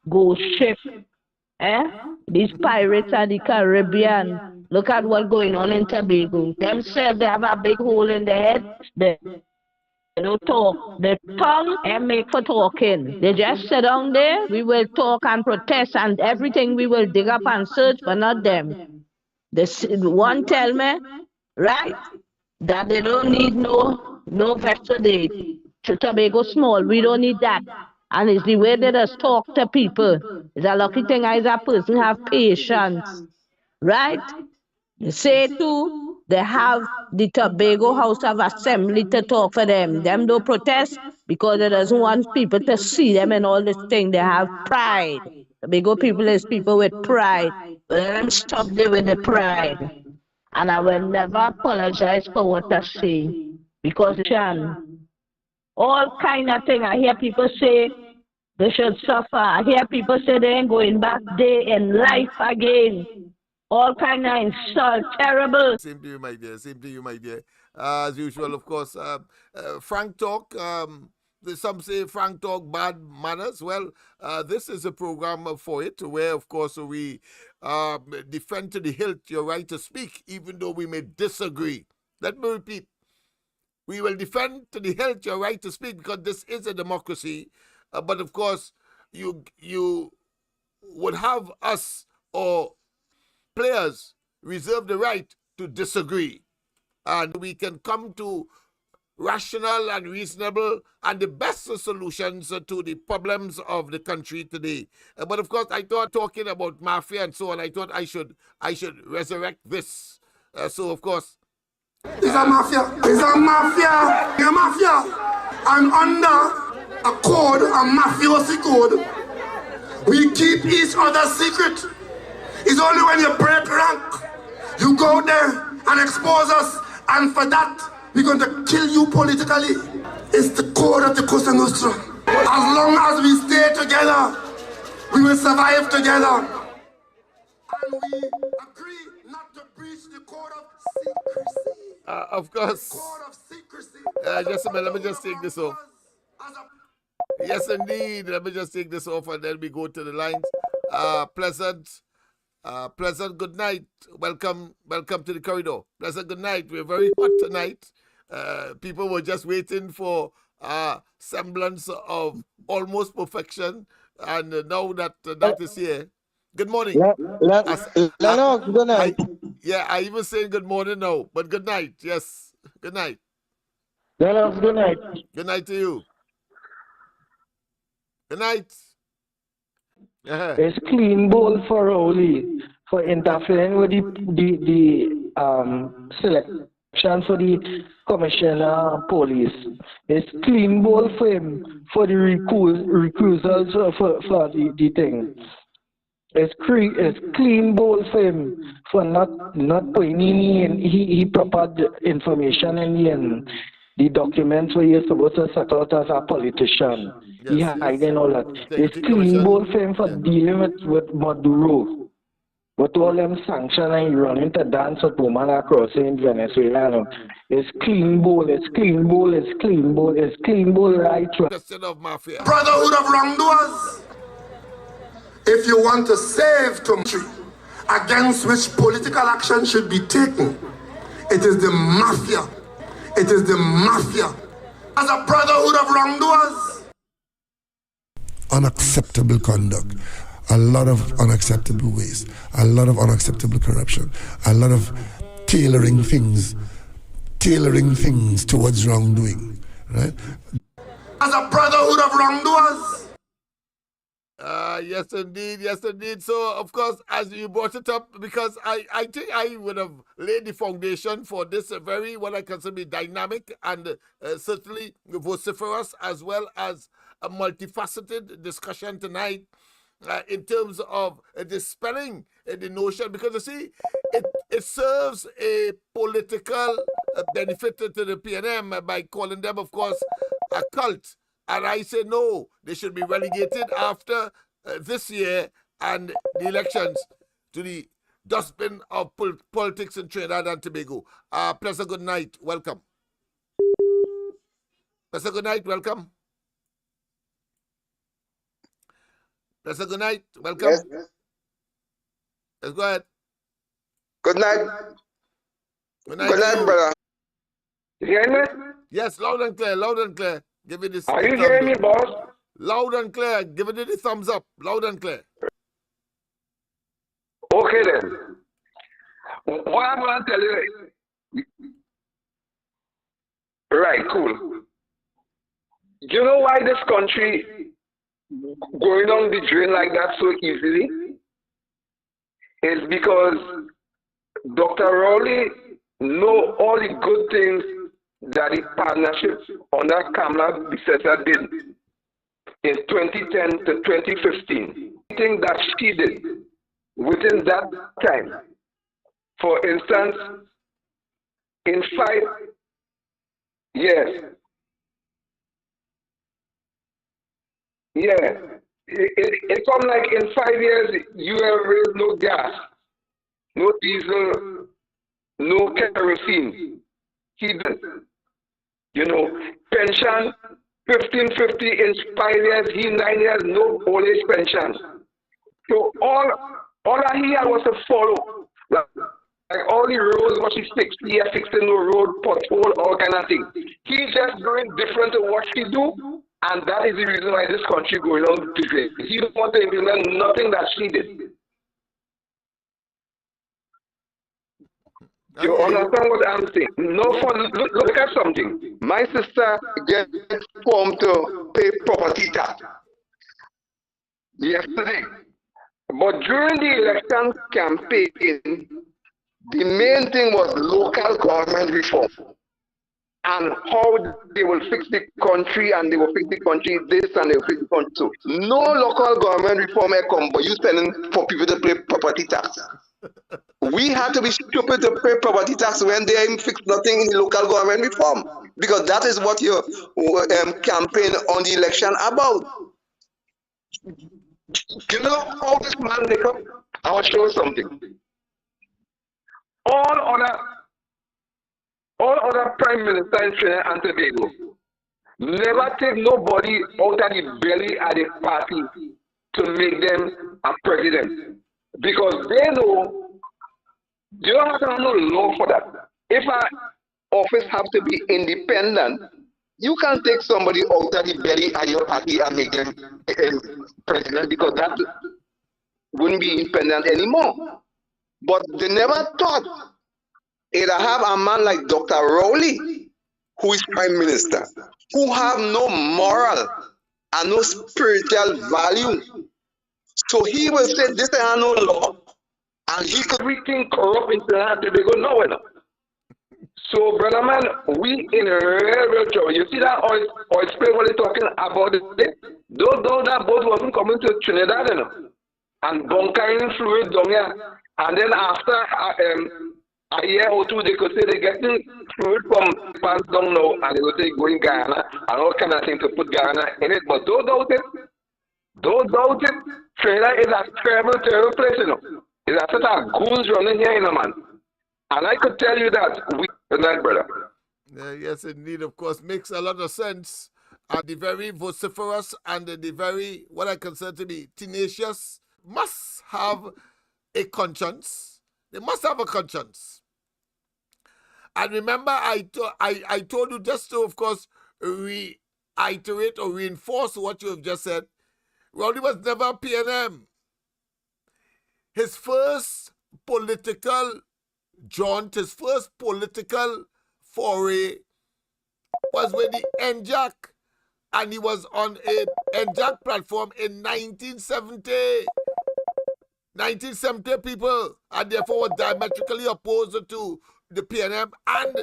go ship, these pirates are the Caribbean. Look at what's going on in Tobago. Themselves, they have a big hole in their head. They don't talk. The tongue and make for talking. They just sit down there. We will talk and protest and everything we will dig up and search, but not them. This one tell me, right, that they don't need no vessel. To Tobago small. We don't need that. And it's the way they just talk to people. It's a lucky thing as a person have patience. Right? You say too, they have the Tobago House of Assembly to talk for them. Them don't protest because they doesn't want people to see them and all this thing. They have pride. Tobago people is people with pride. But let them stop there with the pride. And I will never apologize for what I say. Because all kind of thing. I hear people say they should suffer. I hear people say they ain't going back there in life again. All kind of insult, terrible. Same to you, my dear. Same to you, my dear. As usual, of course. Frank talk. Some say Frank talk bad manners. Well, this is a program for it, where, of course, we defend to the hilt your right to speak, even though we may disagree. Let me repeat. We will defend to the hilt your right to speak because this is a democracy. But of course, you would have us or players reserve the right to disagree. And we can come to rational and reasonable and the best solutions to the problems of the country today. But of course, I thought talking about mafia and so on, I thought I should resurrect this. So of course, it's a mafia. It's a mafia. It's a mafia. And under a code, a mafiosi code, we keep each other's secret. It's only when you break rank, you go there and expose us, and for that, we're going to kill you politically. It's the code of the Cosa Nostra. As long as we stay together, we will survive together. And we agree not to breach the code of secrecy. Of course. Just a minute, let me just take this off. Yes, indeed. Let me just take this off and then we go to the lines. Pleasant good night. Welcome to the corridor. Pleasant good night. We're very hot tonight. People were just waiting for semblance of almost perfection. And now that is here. Good morning. Lennox, good night. I even saying good morning now, but good night. Yes, good night. Lennox, good night. Good night to you. Good night. It's clean bowl for Rowley for interfering with the selection for the commissioner police. It's clean bowl for him for the recusals for the thing. It's clean bowl for him for not putting in. He prepared information in the documents where you're supposed to set out as a politician. He hiding all that. It's clean bowl for him for dealing with Maduro. With all them sanctions and running to dance with women across in Venezuela. It's clean bowl, it's clean bowl, it's clean bowl, it's clean bowl right through. Question of Mafia. Brotherhood of wrongdoers. If you want to save country against which political action should be taken, it is the Mafia. It is the Mafia. As a brotherhood of wrongdoers. Unacceptable conduct, a lot of unacceptable waste, a lot of unacceptable corruption, a lot of tailoring things towards wrongdoing, right? As a brotherhood of wrongdoers. Yes, indeed. So, of course, as you brought it up, because I think I would have laid the foundation for this very, what I consider be dynamic and certainly vociferous, as well as a multifaceted discussion tonight in terms of dispelling the notion, because you see, it serves a political benefit to the PNM by calling them, of course, a cult. And I say no, they should be relegated after this year and the elections to the dustbin of politics in Trinidad and Tobago. Pleasant good night, welcome. Pleasant good night, welcome. Pleasant good night, welcome. Yes. Let's go ahead. Good night. Good night, brother. You hear me? Yes, loud and clear, loud and clear. Give it this. Are you hearing me, boss? Loud and clear. Give it the thumbs up. Loud and clear. Okay then. What I'm going to tell you. Right, cool. You know why this country going down the drain like that so easily? It's because Dr. Rowley know all the good things that the partnership under Kamala Bissetta did in 2010 to 2015. Thing that she did within that time. For instance, in 5 years, it come like in 5 years you have raised no gas, no diesel, no kerosene. He did. You know, pension 1550 in 5 years, he 9 years, no old age pension. So all that he had was to follow. Like all the roads what he fixed, he had fixing no road, pothole, all kind of things. He just doing different to what he do, and that is the reason why this country going on to great. He don't want to implement nothing that she did. You understand what I'm saying? No, look at something. My sister gets formed to pay property tax yesterday. But during the election campaign, the main thing was local government reform and how they will fix the country, and they will fix the country this and they will fix the country so. No local government reform come, but you spending for people to pay property tax. We had to be stupid to pay property tax when they ain't fixed nothing in the local government reform, because that is what your campaign on the election about. You know how this man make up? I want to show you something. All other prime minister in Trinidad and Tobago never take nobody out of the belly of the party to make them a president, because they know you don't have to have no law for that. If an office have to be independent, you can't take somebody out of the belly of your party and make them president, because that wouldn't be independent anymore. But they never thought it'll have a man like Dr. Rowley, who is prime minister, who have no moral and no spiritual value. So he will say this is no law, and he could everything corrupt in Trinidad and Tobago nowhere. So, brother man, we in a real trouble. You see that oil spill what they're talking about it? Though that boat wasn't coming to Trinidad, you know, and bunkering fluid down here. And then after a year or two, they could say they're getting fluid from past down now, and they would say going Guyana and all kind of things to put Guyana in it. But don't doubt it. Trinidad is a terrible, terrible place, you know. It's a set of goons running here, you know, man. And I could tell you that good night, brother. Yes, indeed, of course, makes a lot of sense. And the very vociferous and the very, what I consider to be tenacious, must have a conscience. They must have a conscience. And remember, I told you just to, of course, reiterate or reinforce what you have just said. Rowley was never a PNM. His first political jaunt, his first political foray was with the NJAC, and he was on a NJAC platform in 1970. 1970 people, and therefore was diametrically opposed to the PNM and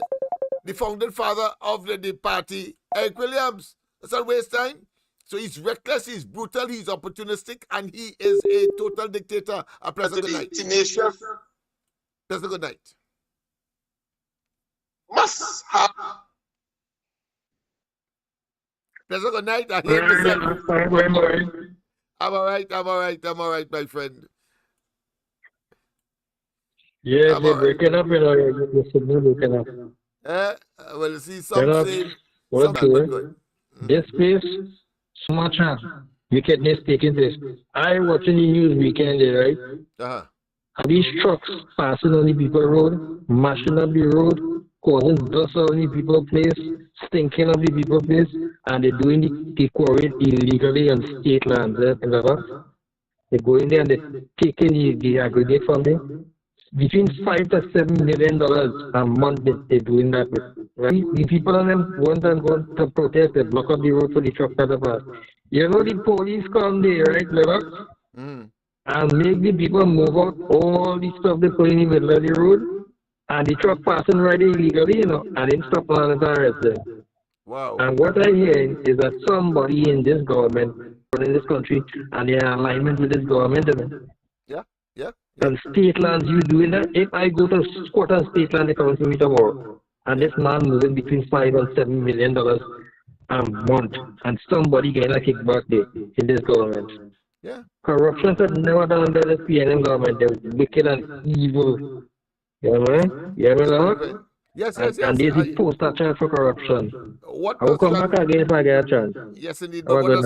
the founding father of the party, Eric Williams. That's not waste time. So he's reckless, he's brutal, he's opportunistic, and he is a total dictator. A pleasant good night. Pleasant good night. Must have. Pleasant good night. I hear myself. I'm all right, my friend. Yeah, they're breaking up, you know, the signal breaking up. Well, see, some say, What this place, so much wickedness taking place. I watching the news weekend, right? And these trucks passing on the people road, mashing up the road, causing dust on the people place, stinking up the people place, and they're doing the quarrying illegally on state lands. They go in there and they're taking the aggregate from them. Between $5 to $7 million a month they're doing that with. Right? The people on them want to protest, they block up the road for the truck to pass. You know the police come there, right, Lennox? And make the people move out all the stuff they put in the middle of the road, and the truck passing right illegally, you know, and then stop on and arrest them. Wow. And what I hear is that somebody in this government, in this country, and they're in alignment with this government, Yeah. And state lands, you doing that? If I go to squat on state land, they come to me tomorrow. And this man moving between $5 and $7 million a month. And somebody getting a kickback there in this government. Yeah. Corruption is never done under the PNM government. They're wicked and evil. You know what I mean? You know what I mean? Yes. And there's a poster child for corruption. What I will come back again if I get a chance. Yes, indeed. Have But a good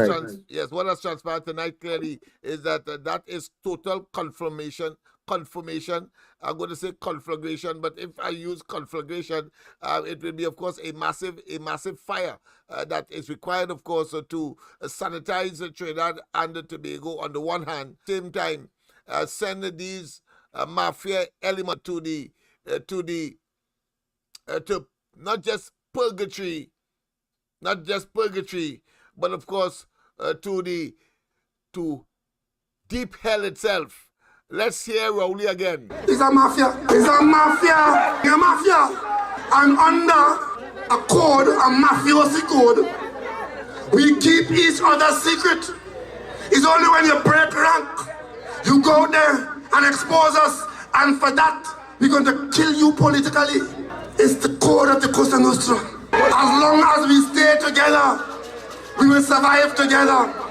night. what has transpired tonight clearly is that that is total confirmation. I'm going to say conflagration, but if I use conflagration, it will be, of course, a massive fire that is required, of course, to sanitize Trinidad and Tobago on the one hand. Same time, send these mafia element to not just purgatory, but of course to deep hell itself. Let's hear Rowley again. It's a mafia. It's a mafia. It's a mafia. And under a code, a mafiosi code, we keep each other's secret. It's only when you break rank, you go there and expose us, and for that, we're going to kill you politically. It's the code of the Cosa Nostra. As long as we stay together, we will survive together.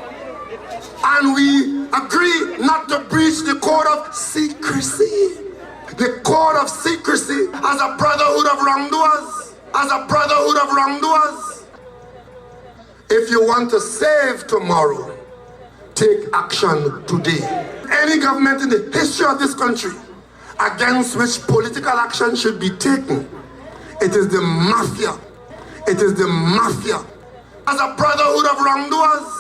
And we agree not to breach the code of secrecy. The code of secrecy as a brotherhood of wrongdoers. If you want to save tomorrow, take action today. Any government in the history of this country against which political action should be taken, it is the mafia. As a brotherhood of wrongdoers.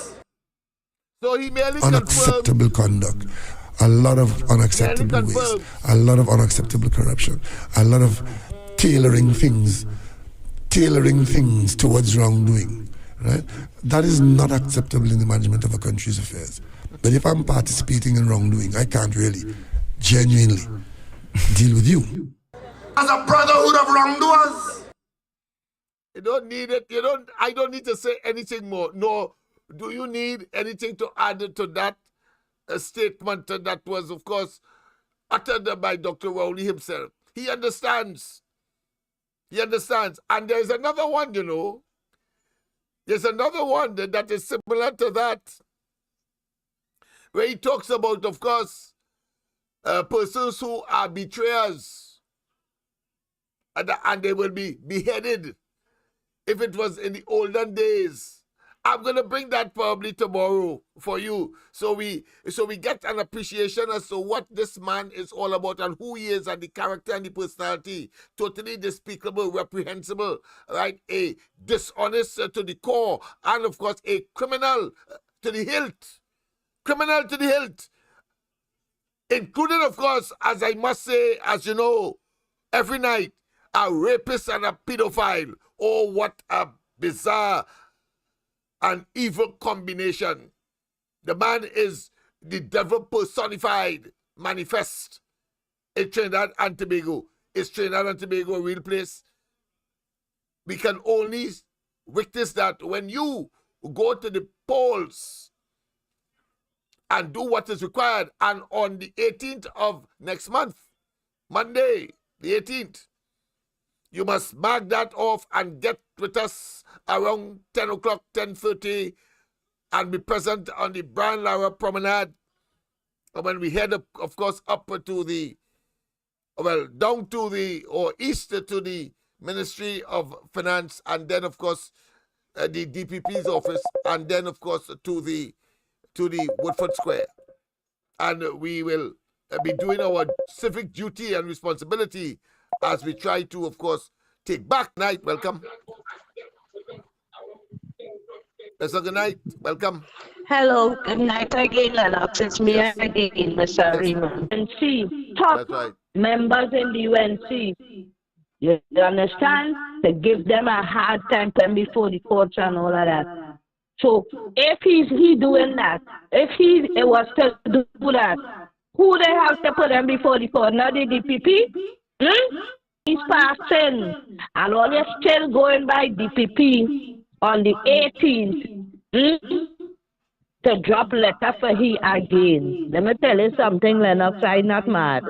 So he merely unacceptable conduct, a lot of unacceptable ways, a lot of unacceptable corruption, a lot of tailoring things towards wrongdoing, right? That is not acceptable in the management of a country's affairs. But if I'm participating in wrongdoing, I can't really genuinely deal with you. As a brotherhood of wrongdoers. You don't need it. I don't need to say anything more. No. Do you need anything to add to that statement that was, of course, uttered by Dr. Rowley himself? He understands. And there's another one, you know. There's another one that is similar to that, where he talks about, of course, persons who are betrayers, and they will be beheaded if it was in the olden days. I'm gonna bring that probably tomorrow for you, so we get an appreciation as to what this man is all about and who he is and the character and the personality. Totally despicable, reprehensible, right? A dishonest to the core, and of course a criminal to the hilt. Criminal to the hilt, including, of course, as I must say, as you know, every night, a rapist and a pedophile. Oh, what a bizarre an evil combination. The man is the devil personified, manifest in Trinidad and Tobago. Is Trinidad and Tobago a real place? We can only witness that when you go to the polls and do what is required. And on the 18th of next month, Monday, the 18th, you must mark that off and get with us around 10 o'clock, 10:30, and be present on the Brian Lara Promenade. And when we head up, of course, up to the, well, down to the, or east to the Ministry of Finance, and then, of course, the DPP's office, and then, of course, to the Woodford Square. And we will be doing our civic duty and responsibility as we try to, of course, take back night. Welcome. Mr. Good night. Welcome. Hello. Good night again, Lennox. It's me again, Mr. Riemann. UNC. Top members in the UNC. You understand? To give them a hard time before the courts and all of that. So if he doing that, if he was to do that, who they have to put them before the court? Not the DPP? He's passing, and all you're still going by DPP on the 18th to drop letter for he again. Let me tell you something, Lennox, I'm not mad.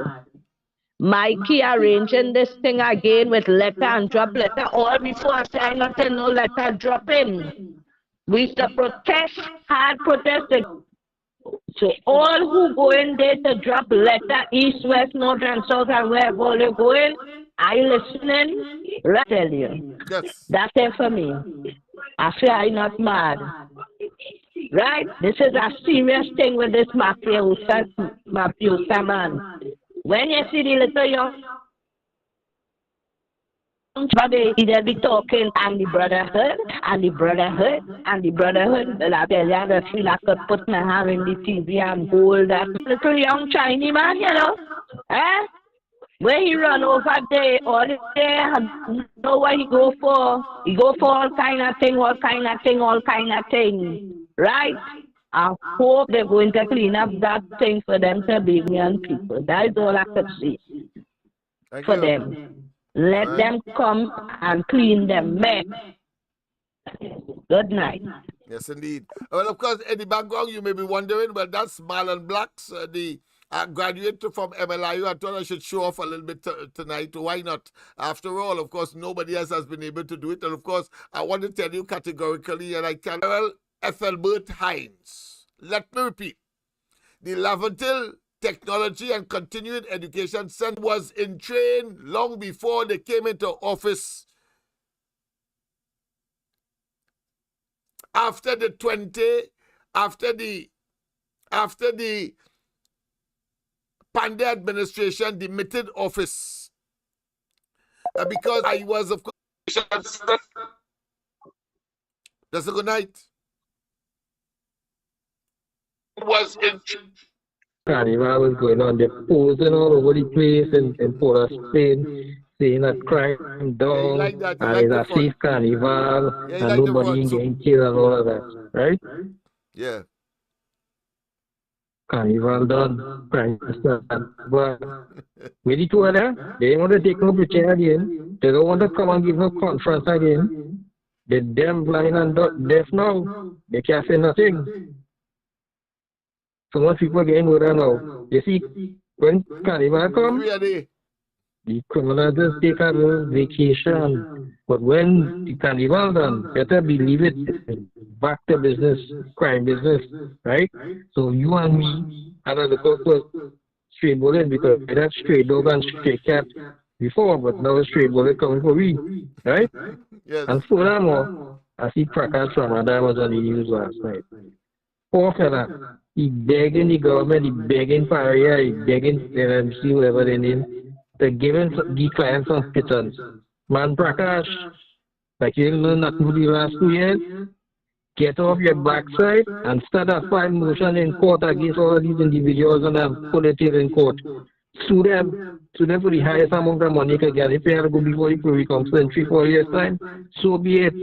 Mikey arranging this thing again with letter and drop letter all before I say nothing, no letter dropping. We used to protest, hard protested. So all who go in there to drop letter, east, west, north, and south, and wherever they're going, are you listening? I tell you. Yes. That's it for me. I say I'm not mad. Right? This is a serious thing with this mafia man. When you see the little young brother, they'll be talking, and the brotherhood, and the brotherhood, and the brotherhood. But I tell you, I feel I could put my hand in the TV and hold that little young Chinese man, you know. Where he run over there, all day, know what he go for. He go for all kind of thing, all kind of thing, all kind of thing. Right? I hope they're going to clean up that thing for them Caribbean people. That is all I could see for them. Let them come and clean them mess. Good night. Yes, indeed. Well, of course, in the background, you may be wondering, well, that's Marlon Blacks, the graduate from MLIU. I thought I should show off a little bit tonight. Why not? After all, of course, nobody else has been able to do it. And of course, I want to tell you categorically, and I can. Well, Ethelbert Hines. Let me repeat. The Laventil Technology and Continuing Education Center was in train long before they came into office. After the Pandey administration demitted office, because I was, of course, that's a good night. Was in Carnival was going on, they're posing all over the place in Port of Spain, saying that crime down, like that. and it's a safe carnival, and like nobody getting killed and all of that, right? Yeah. Carnival done, crime done. But with the two of them, they don't want to take no picture again. They don't want to come and give no conference again. They're damn blind and deaf now. They can't say nothing. So much people getting over now. You see, when Carnival comes, the criminals just take a little vacation. But when the Carnival done, better believe it, back to business, crime business, right? So you and me, and the look for straight bullet, because that stray dog and stray cat, before, but now it's straight bullet coming for we, right? Yes. And furthermore, I see Prakash Ramadhan was on the news last night. Poor fella, he begging the government, he begging Paria, he begging LMC, whatever they name, to give him the clients some pittance. Man, Prakash, like you didn't learn nothing for the last 2 years, get off your backside and start a file motion in court against all of these individuals and put it in court. Sue them for the highest amount of money you can get. If you have to go before the Privy Council in 3-4 years' time, so be it.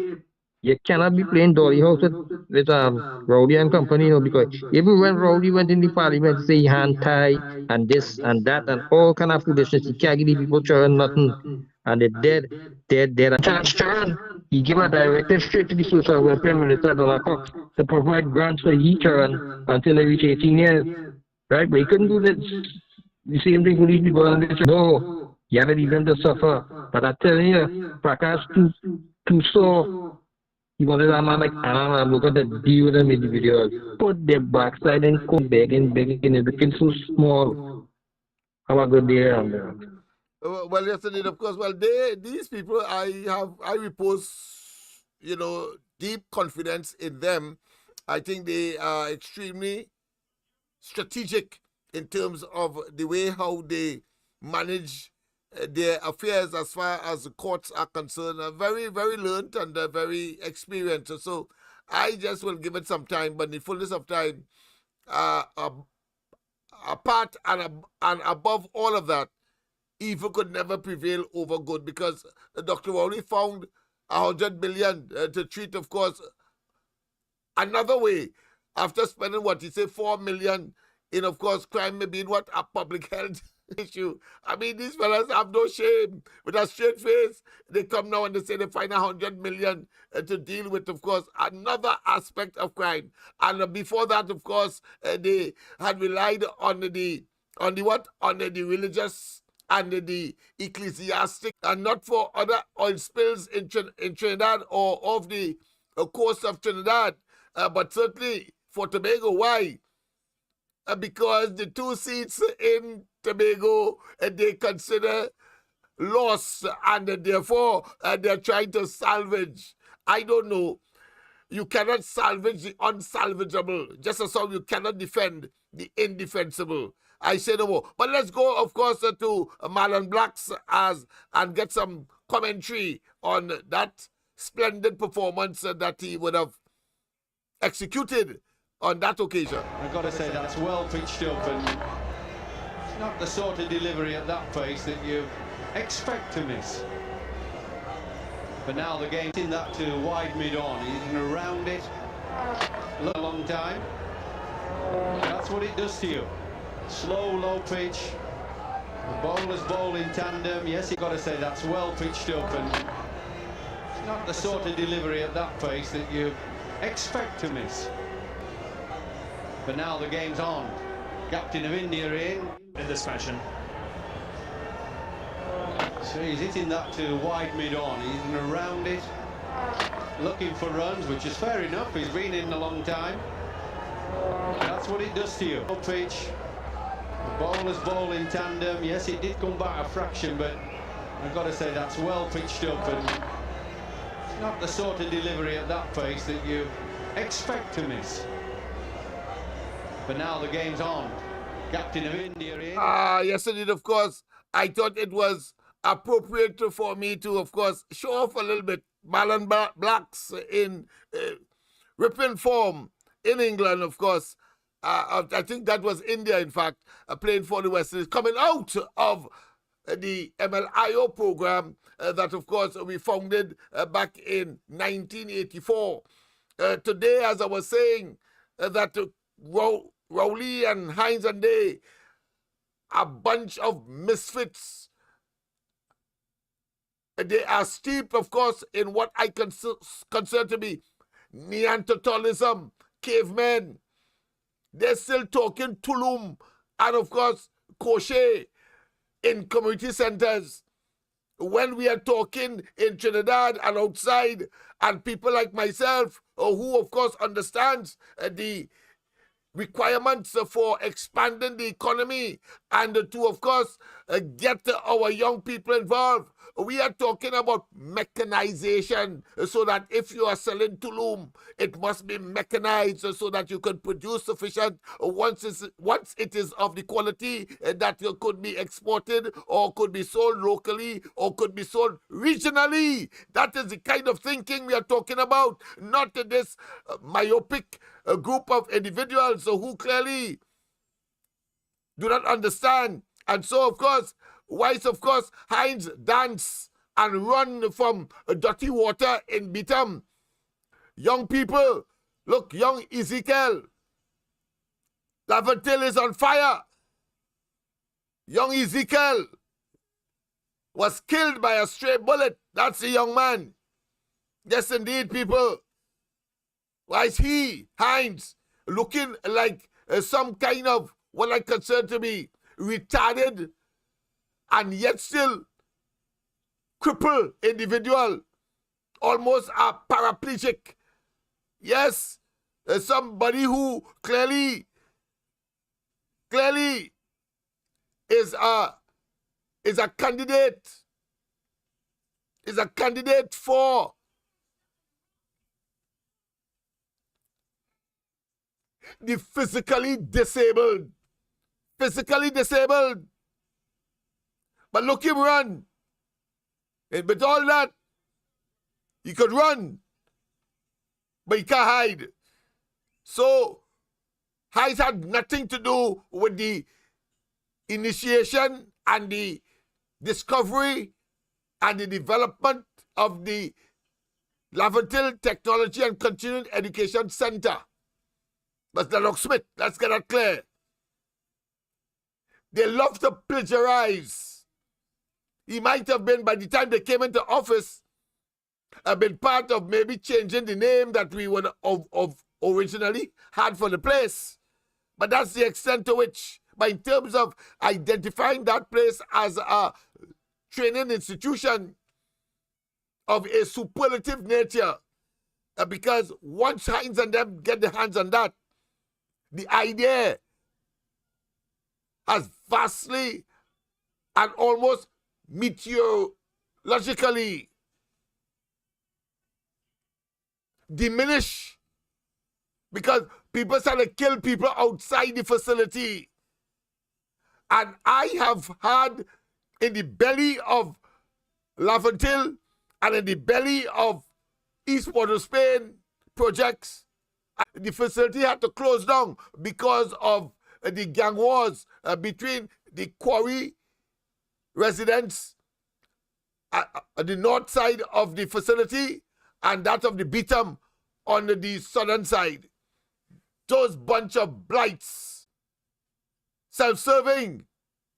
You cannot be playing dolly house with Rowley and company, you know, because even when Rowley went in the parliament to say he hand tie and this and that and all kind of foolishness, he can't give the people churn nothing. And they're dead. And Chance churn, he gave a directive straight to the social welfare minister, Donald Cox, to provide grants for he churn until they reach 18 years. Right? But he couldn't do this. The same thing with these people. And they said, no, you have to leave them to suffer. But I tell you, Prakash too sore. He wanted a man like Anna and look at the deal with them individuals. Put their backside and come begging, it became so small. Have a good day on them. Well, yes, indeed, of course. Well, these people, I repose, you know, deep confidence in them. I think they are extremely strategic in terms of the way how they manage their affairs as far as the courts are concerned. Are very, very learned and very experienced. So I just will give it some time, but in the fullness of time, apart and above all of that, evil could never prevail over good, because Dr. Rowley found 100 billion to treat, of course, another way after spending what he said 4 million in, of course, crime, maybe in what a public health issue. I mean, these fellas have no shame. With a straight face, they come now and they say they find 100 million to deal with, of course, another aspect of crime. And before that, of course, they had relied on the religious and the ecclesiastic, and not for other oil spills in Trinidad or off the coast of Trinidad, but certainly for Tobago. Why? Because the 2 seats in Tobago they consider lost, and therefore they're trying to salvage. I don't know. You cannot salvage the unsalvageable, just as how you cannot defend the indefensible. I say no more. But let's go, of course, to Marlon Blacks and get some commentary on that splendid performance that he would have executed on that occasion. I've got to say that's well pitched up, and it's not the sort of delivery at that pace that you expect to miss. But now the game's in that to wide mid-on. He's going to round it a long time. That's what it does to you. Slow, low pitch. The bowlers bowl in tandem. Yes, you've got to say that's well pitched up, and it's not the sort of delivery at that pace that you expect to miss. But now the game's on. Captain of India in this fashion. So he's hitting that to wide mid-on. He's going to round it, looking for runs, which is fair enough. He's been in a long time. That's what it does to you. Low pitch. The bowlers bowl in tandem. Yes, it did come back a fraction, but I've got to say that's well pitched up, and it's not the sort of delivery at that pace that you expect to miss. But now the game's on. Captain of India in. Yes, indeed, of course. I thought it was appropriate for me to, of course, show off a little bit. Marlon Blacks in ripping form in England, of course. I think that was India, in fact, playing for the West Indies, coming out of the MLIO program that, of course, we founded back in 1984. Today, as I was saying, that Rowley and Hines and they, a bunch of misfits. They are steeped, of course, in what I consider to be Neanderthalism, cavemen. They're still talking Tulum and, of course, crochet in community centers. When we are talking in Trinidad and outside, and people like myself, who, of course, understands the requirements for expanding the economy and to, of course, get our young people involved. We are talking about mechanization, so that if you are selling Tulum, it must be mechanized so that you can produce sufficient once it is of the quality that you could be exported or could be sold locally or could be sold regionally. That is the kind of thinking we are talking about, not this myopic group of individuals who clearly do not understand. And so, of course, whilst, of course, Hines dance and run from dirty water in Bitam, young people, look, young Ezekiel, Laventille is on fire. Young Ezekiel was killed by a stray bullet. That's a young man. Yes, indeed, people. Why is he, Hines, looking like some kind of what I consider to be retarded and yet still crippled individual, almost a paraplegic? Yes, somebody who clearly is a candidate for the physically disabled. But look him run. And with all that, he could run, but he can't hide. So, Hines had nothing to do with the initiation and the discovery and the development of the Laventille Technology and Continuing Education Center. That's Lennox Smith. Let's get that clear. They love to plagiarize. He might have been, by the time they came into office, been part of maybe changing the name that we would of originally had for the place. But that's the extent to which, but in terms of identifying that place as a training institution of a superlative nature, because once Hines and them get their hands on that, the idea has vastly and almost meteorologically diminished, because people started to kill people outside the facility. And I have had in the belly of Laventille and in the belly of East Port of Spain projects, the facility had to close down because of the gang wars between the quarry residents at the north side of the facility and that of the Bitam on the southern side. Those bunch of blights, self-serving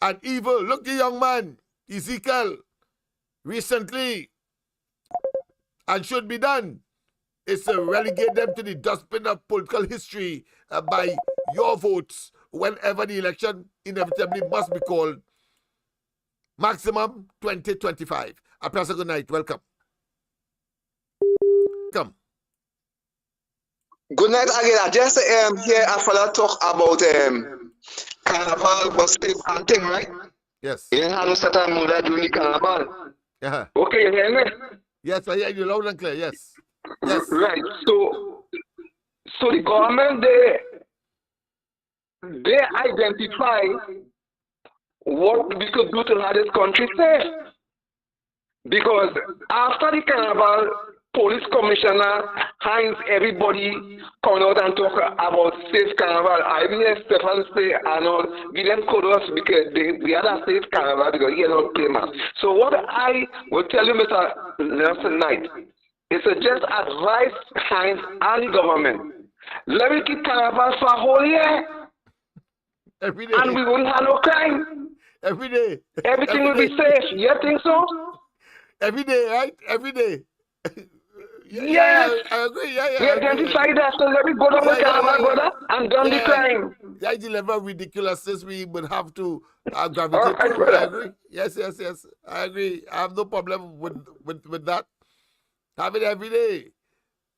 and evil. Look, the young man, Ezekiel, recently, and should be done, is to relegate them to the dustbin of political history by your votes whenever the election inevitably must be called. Maximum 2025. A pleasant good night. Welcome. Come. Good night again. I just hear a fella talk about Carnival was safe and thing, right? Yes. You didn't have no certain mood during the Carnival. Yeah. Okay, you hear me? Yes, I hear you loud and clear. Yes. Yes. Right. So the government they identify what we could do to have this country safe. Because after the Carnival, police commissioner Hines, everybody coming out and talk about safe Carnival. I hear Stefan say, give them kudos because we had a safe Carnival because he don't play man. So what I will tell you, Mr. Nelson Knight, is to just advise Hines and the government. Let me keep Carnival for a whole year. Every day. And we won't have no crime. Every day. Everything will be safe. You think so? Every day, right? Every day. Yes. I agree. We identify that, so let me go down the Carnival, brother, and done the crime. Yeah, the level of ridiculousness we would have to gravitate to. I agree. Yes. I agree. I have no problem with that. Have it every day.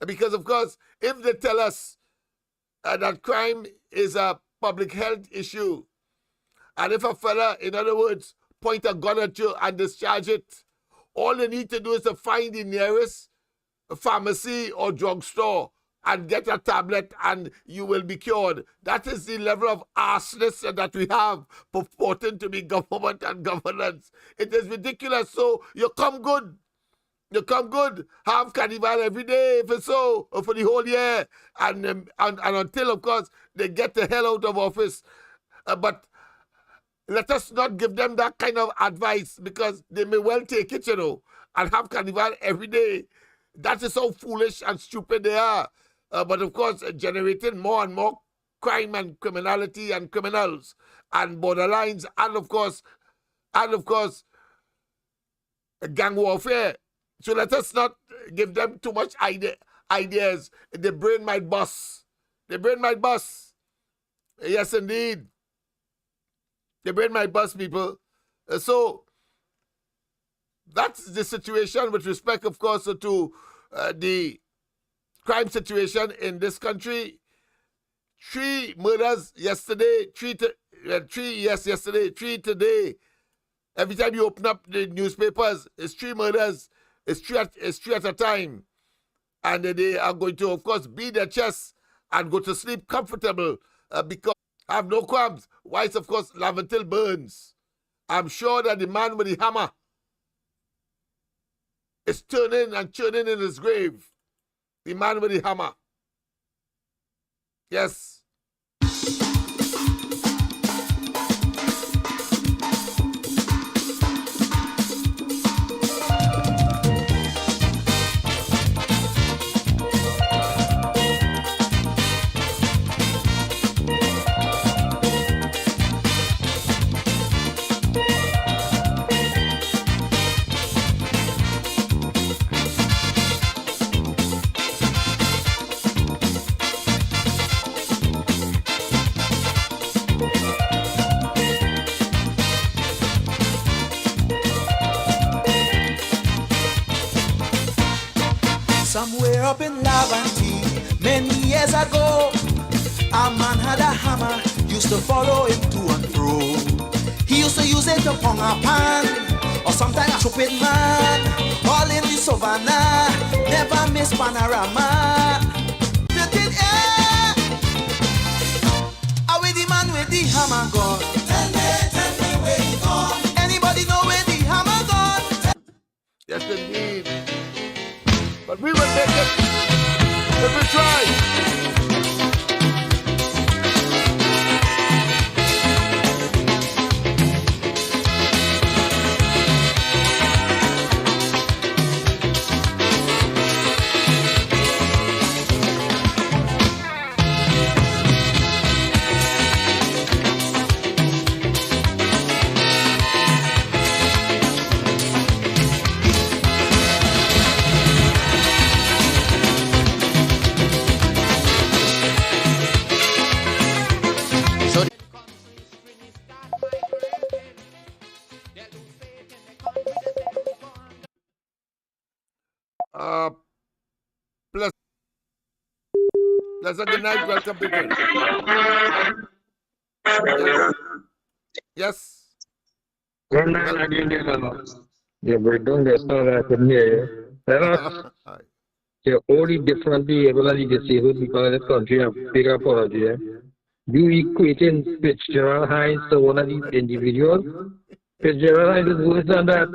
Because, of course, if they tell us that crime is a public health issue. And if a fella, in other words, point a gun at you and discharge it, all they need to do is to find the nearest pharmacy or drugstore and get a tablet and you will be cured. That is the level of arseness that we have purporting to be government and governance. It is ridiculous. So you come good. You come good. Have carnival every day if it's so, or for the whole year. And until, of course, they get the hell out of office. But let us not give them that kind of advice because they may well take it, and have carnival every day. That is how foolish and stupid they are. But of course, generating more and more crime and criminality and criminals and borderlines and of course, gang warfare. So let us not give them too much ideas. The brain might bust. The brain might bust. Yes, indeed. The brain might bust, people. So that's the situation with respect, of course, to the crime situation in this country. 3 murders yesterday, 3 yesterday, 3 today. Every time you open up the newspapers, it's 3 murders. It's three at a time. And they are going to, of course, beat their chests and go to sleep comfortable because I have no qualms. Why it's, of course, Laventil Burns. I'm sure that the man with the hammer is turning and churning in his grave. The man with the hammer. Yes. Somewhere up in Laventille, many years ago, a man had a hammer, used to follow him to and fro. He used to use it upon a pan, or sometimes a stupid man, all in the savannah, never miss panorama. The thing, away the man with the hammer gone. Tell me where he gone. Anybody know where the hammer gone? Yes, indeed. But we will make it if we try. Pleasant good night, welcome people. Yes. Good night again, yeah, we're doing this so that I can hear you. You're only differently able to disabled people in this country. A big apology. You equating Fitzgerald Hines to one of these individuals? Fitzgerald Hines is worse than that.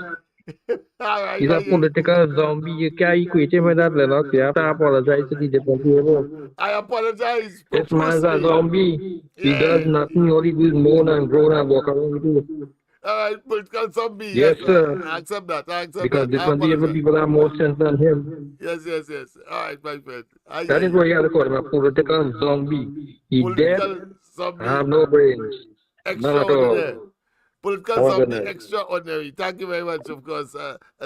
He's a political zombie. You can't equate him with that, Lennox. You have to apologize to the different people. I apologize. This man's a zombie. He does nothing. All he does is moan and groan and walk around with you. All right, political zombie. Yes, sir. I accept that. I accept because that. Different people have more sense than him. Yes. All right, my friend. That is why you have to call him a political zombie. He's dead. Zombie. I have no brains. None at all. Political zombie extraordinary. Thank you very much, of course.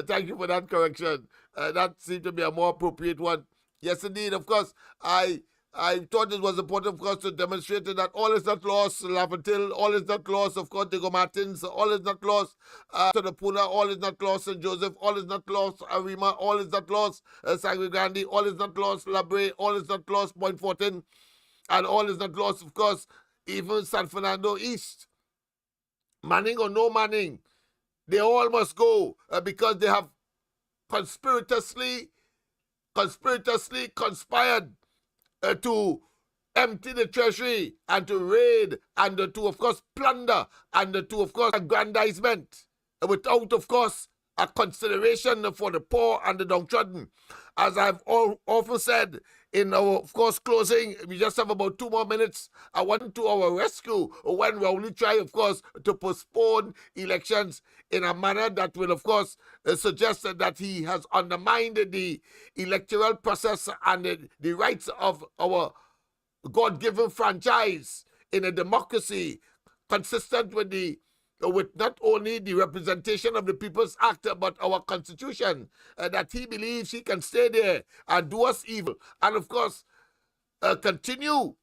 Thank you for that correction. That seemed to be a more appropriate one. Yes, indeed. Of course, I thought it was important, of course, to demonstrate that all is not lost, Laventil, all is not lost, of course, Diego Martins, all is not lost, to the Puna, all is not lost, St. Joseph, all is not lost, Arima, all is not lost, Sangre Grande, all is not lost, Labre, all is not lost, Point Fortin, and all is not lost, of course, even San Fernando East. Manning or no Manning, they all must go because they have conspicuously conspired to empty the treasury and to raid and to, of course, plunder and to, of course, aggrandizement without, of course, a consideration for the poor and the downtrodden. As I've often said in our, of course, closing, we just have about 2 more minutes. I went to our rescue when Rowley tried, of course, to postpone elections in a manner that will, of course, suggest that he has undermined the electoral process and the rights of our God-given franchise in a democracy consistent with not only the representation of the People's Act, but our Constitution, that he believes he can stay there and do us evil. And, of course, continue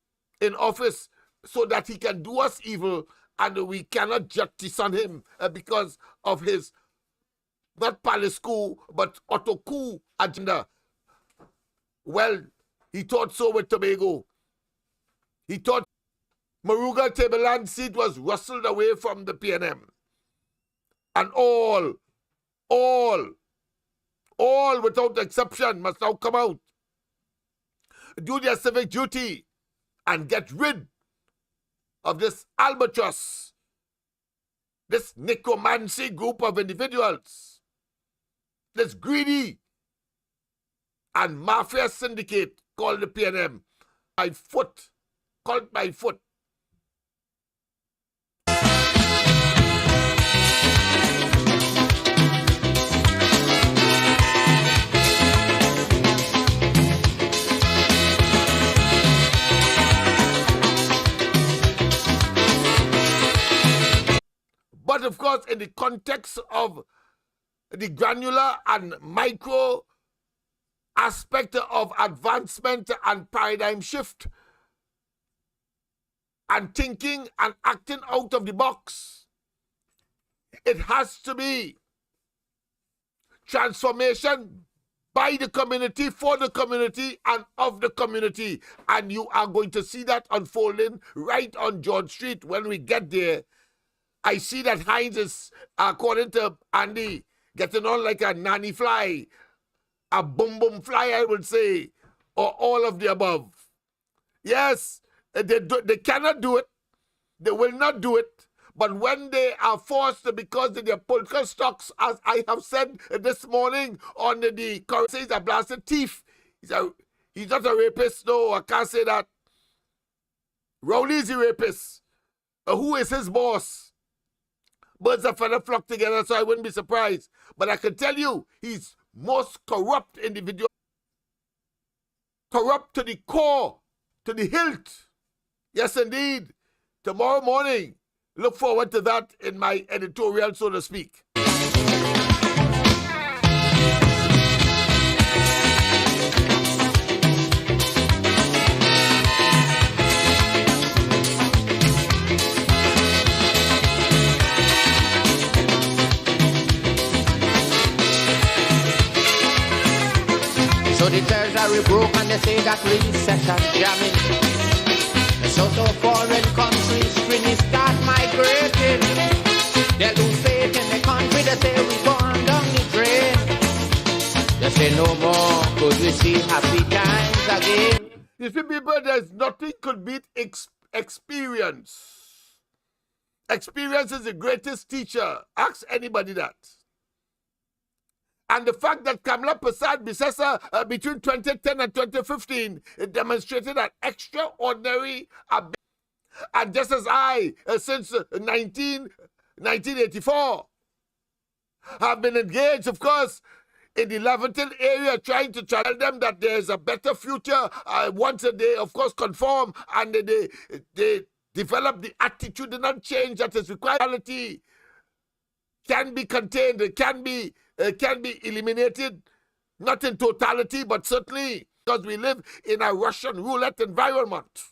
in office so that he can do us evil, and we cannot jettison him because of his, not palace coup, but auto coup agenda. Well, he thought so with Tobago. He thought Moruga Tableland seat was rustled away from the PNM. And all without exception must now come out, do their civic duty, and get rid of this albatross, this necromancy group of individuals, this greedy and mafia syndicate called the PNM, called by foot. But of course, in the context of the granular and micro aspect of advancement and paradigm shift and thinking and acting out of the box, it has to be transformation by the community, for the community, and of the community. And you are going to see that unfolding right on George Street when we get there. I see that Hines is, according to Andy, getting on like a nanny fly, a boom boom fly, I would say, or all of the above. Yes, they cannot do it. They will not do it. But when they are forced because of their political stocks, as I have said this morning on the currency, he's a blasted thief. He's not a rapist. No, I can't say that. Rowley is a rapist. Who is his boss? Birds of feather flock together, so I wouldn't be surprised. But I can tell you, he's most corrupt individual. Corrupt to the core, to the hilt. Yes, indeed. Tomorrow morning, look forward to that in my editorial, so to speak. So the treasury broke and they say that recession jamming. So foreign countries really start migrating. They lose faith in the country, they say we gone down the drain. They say no more could we see happy times again. You see, people, there's nothing could beat experience. Experience is the greatest teacher. Ask anybody that. And the fact that Kamala Persad-Bissessar between 2010 and 2015 demonstrated an extraordinary ability. And just as I, since 1984, have been engaged, of course, in the Levanton area, trying to tell them that there's a better future once they, of course, conform and they develop the attitudinal change that is required. Reality can be contained, can be eliminated, not in totality, but certainly because we live in a Russian roulette environment.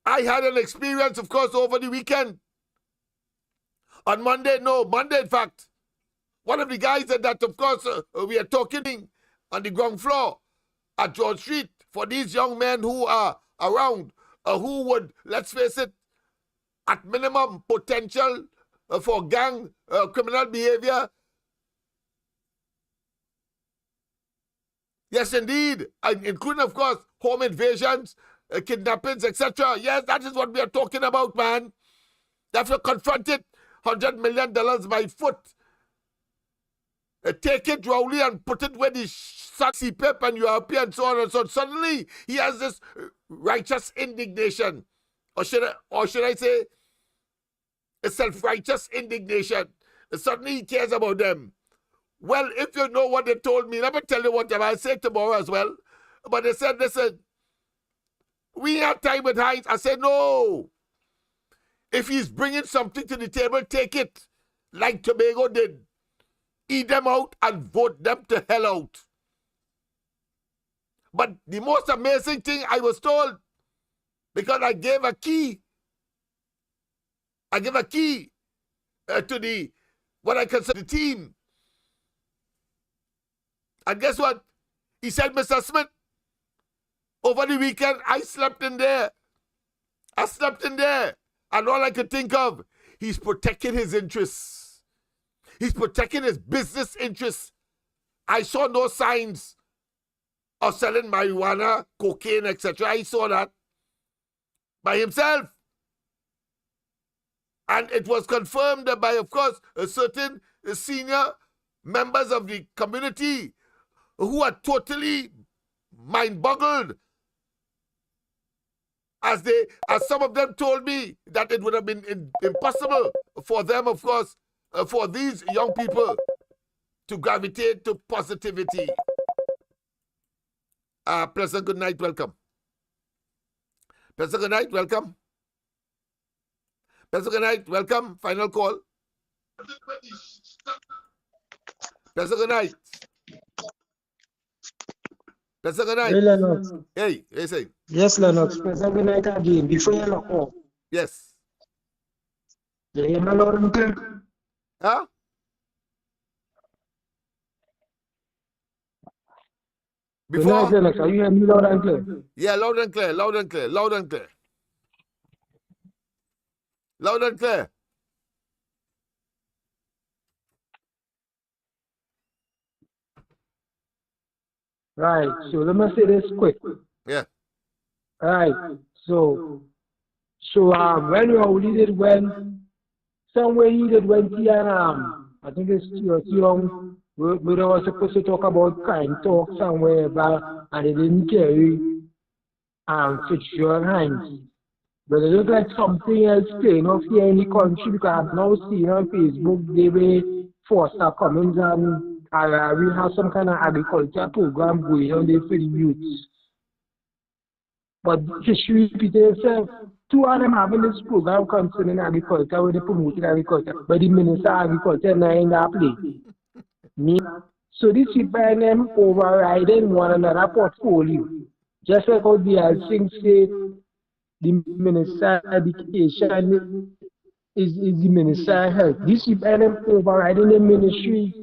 I had an experience, of course, over the weekend. On Monday, in fact, one of the guys that of course, we are talking on the ground floor, at George Street for these young men who are around, who would, let's face it, at minimum potential for gang criminal behavior. Yes, indeed, including, of course, home invasions, kidnappings, etc. Yes, that is what we are talking about, man. That we confronted $100 million by foot. Take it, Rowley, and put it where the CPIP and European and so on and so on. Suddenly, he has this righteous indignation. Or should I say, a self-righteous indignation. Suddenly, he cares about them. Well, if you know what they told me, let me tell you what I'll say tomorrow as well. But they said, listen, we have time with Hines. I said, no. If he's bringing something to the table, take it. Like Tobago did. Eat them out and vote them to hell out. But the most amazing thing I was told, because I gave a key to the, what I consider the team. And guess what? He said, Mr. Smith, over the weekend, I slept in there. And all I could think of, he's protecting his interests. He's protecting his business interests. I saw no signs of selling marijuana, cocaine, etc. I saw that by himself. And it was confirmed by, of course, a certain senior members of the community who are totally mind-boggled. As some of them told me that it would have been impossible for them, of course, for these young people to gravitate to positivity. Pleasant good night, welcome. Pleasant good night, welcome. Pleasant good night, welcome. Final call. Pleasant good night. Pleasant good night. Hey, Lennox. Hey, say. Yes, Lennox. Pleasant good night again. Before you lock off. Yes. You hear me loud and clear? Huh? Before? Good night, Lennox. Are you hearing me loud and clear? Yeah, loud and clear, loud and clear, loud and clear. Loud and clear. Right, so let me say this quick. Yeah. Right, so when Rowley did somewhere he did when he and I think it's too young, we were supposed to talk about crime talk somewhere, and they didn't carry Fitzgerald Hines. But it looks like something else playing off here in the country, because I've now seen on Facebook they were Foster Cummings and we have some kind of agriculture program going on there for the youths. But history repeats itself. Two of them having this program concerning agriculture, where they promoting agriculture, but the Minister of Agriculture now in that place. So these people and them overriding one another portfolio. Just like how the things say, the Minister of Education is the Minister of Health. These people and them overriding the ministry,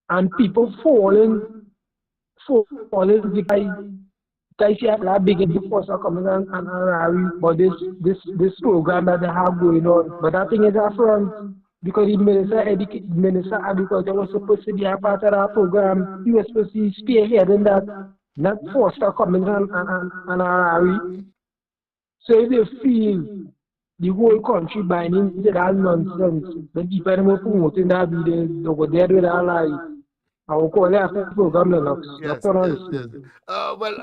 and people falling the guys have like big before coming and but this program that they have going on. But I think it's a front, because the Minister of Agriculture was supposed to be a part of that program. He was supposed to be spearheading that, not Foster Cummings and Harry. So if they feel the whole country buying into that nonsense, the people who are promoting that video, they go there with our life. I will call that program, Lennox. Yes. Well,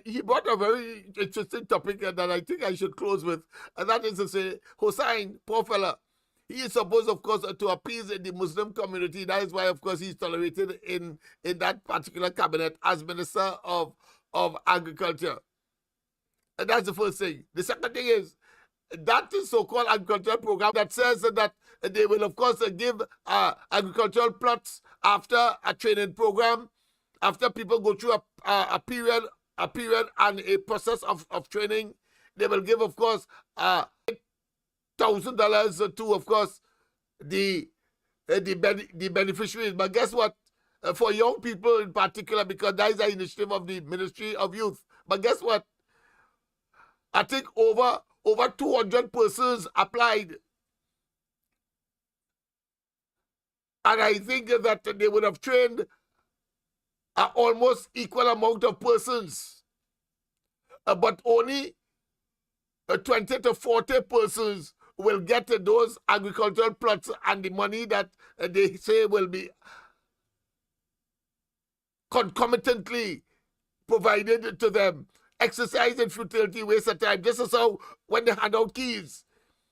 he brought a very interesting topic that I think I should close with, and that is to say, Hussein, poor fella, he is supposed, of course, to appease the Muslim community. That is why, of course, he's tolerated in that particular cabinet as Minister of Agriculture. And that's the first thing. The second thing is, that is so-called agricultural program that says that they will, of course, give agricultural plots after a training program, after people go through a period and a process of training. They will give, of course, $1,000 to, of course, the beneficiaries. But guess what? for young people in particular, because that is the initiative of the Ministry of Youth. But guess what? I think over 200 persons applied. And I think that they would have trained an almost equal amount of persons. But only 20 to 40 persons will get those agricultural plots and the money that they say will be concomitantly provided to them. Exercise in futility, waste of time. Just as how when they hand out keys,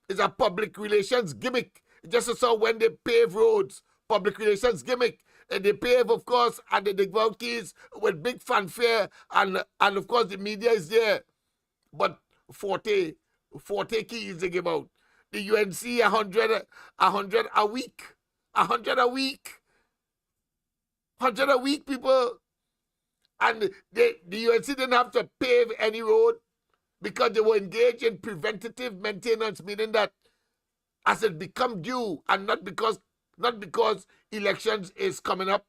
it's a public relations gimmick. Just as how when they pave roads, public relations gimmick. And they pave, of course, and they give out keys with big fanfare, and of course the media is there. But 40 keys they give out. The UNC 100 a week. 100 a week. 100 a week, people. And the UNC didn't have to pave any road because they were engaged in preventative maintenance, meaning that as it become due, and not because elections is coming up,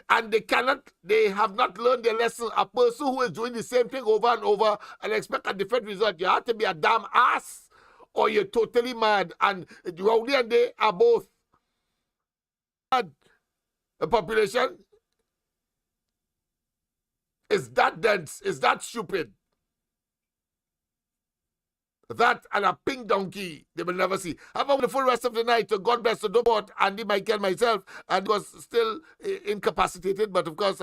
and they have not learned their lesson. A person who is doing the same thing over and over and expect a different result, you have to be a damn ass or you're totally mad. And Rowley and they are both. The population is that dense, is that stupid. That and a pink donkey they will never see. Have a wonderful rest of the night. God bless the support. Andy, Michael, myself, and was still incapacitated, but of course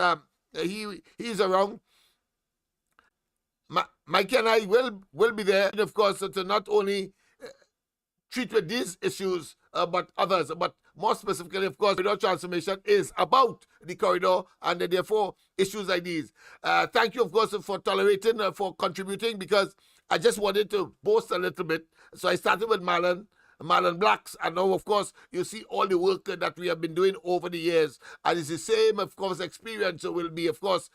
he's around. Mikey and I will be there, and of course, to not only treat with these issues, but others. But more specifically, of course, corridor transformation is about the corridor, and therefore issues like these. Thank you, of course, for tolerating, for contributing, because I just wanted to boast a little bit. So I started with Marlon Blacks, and now, of course, you see all the work that we have been doing over the years, and it's the same, of course, experience will be, of course,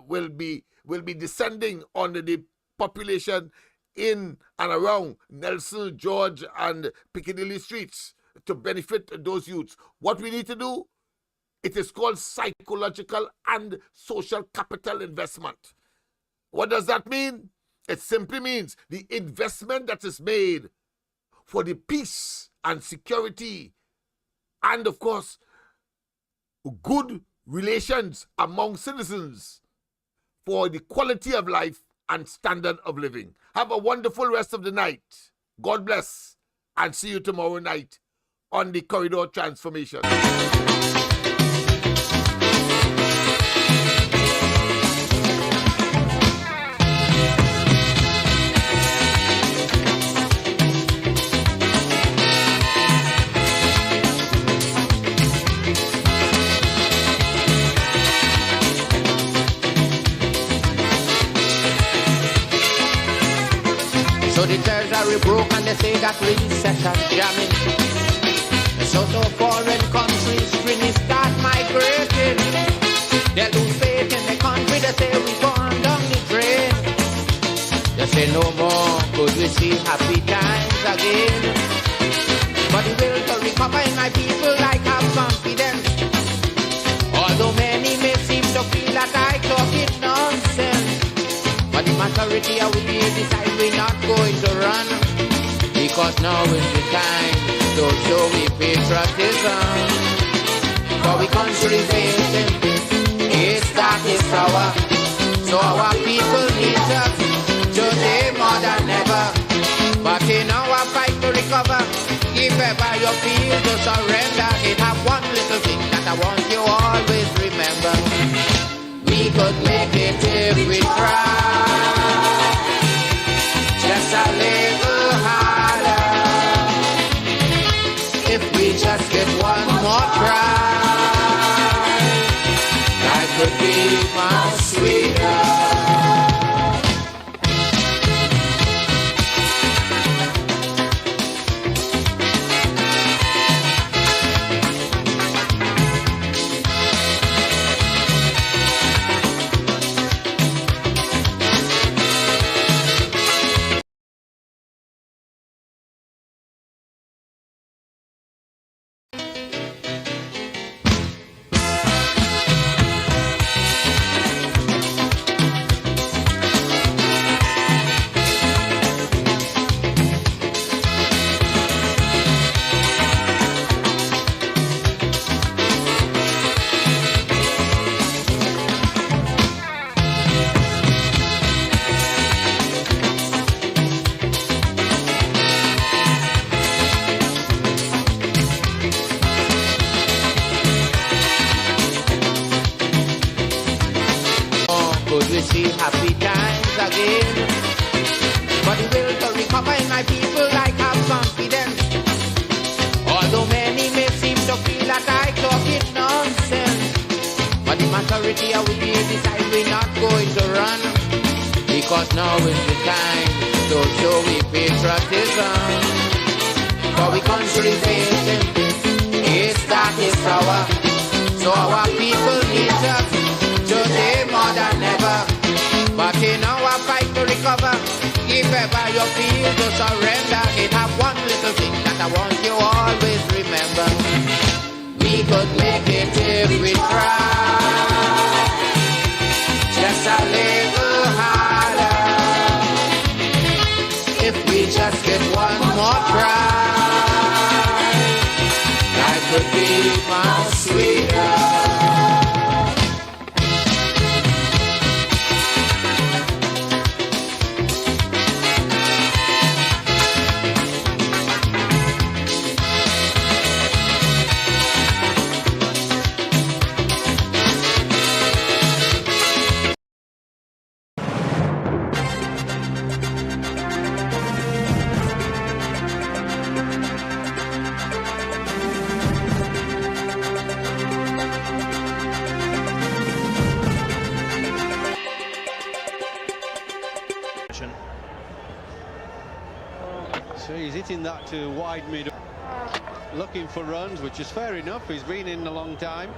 will be descending on the population in and around Nelson, George, and Piccadilly streets to benefit those youths. What we need to do, it is called psychological and social capital investment. What does that mean? It simply means the investment that is made for the peace and security and, of course, good relations among citizens for the quality of life and standard of living. Have a wonderful rest of the night. God bless, and see you tomorrow night on the Corridor Transformation. So the treasury broke and they say that recession jamming. So foreign countries really start migrating. They lose faith in the country, they say we gone down the drain. They say no more could we see happy times again. But the will to recover in my people like have confidence. Although many may seem to feel that I talk it nonsense. But the majority of we decide we're not going to run, because now is the time to show we patriotism. For we country facing is that is power. So our people need us today more than ever. But in our fight to recover, if ever you feel to surrender, it have one little thing that I want you always remember. We could make it if we try. Just a little harder. If we just get one more try, life could be much sweeter. again. But the will to recover in my people, I have confidence. Although many may seem to feel that I talk it nonsense, but the majority of we decide we're not going to run, because now is the time to show we patriotism. For we country facing, it's darkest hour, so our people need us today more than ever. But in our fight to recover, if ever you feel to surrender, it have one little thing that I want you always remember. We could make it if we try, just a little harder. If we just get one more try, life could be much sweeter. So he's hitting that to wide mid, looking for runs, which is fair enough. He's been in a long time.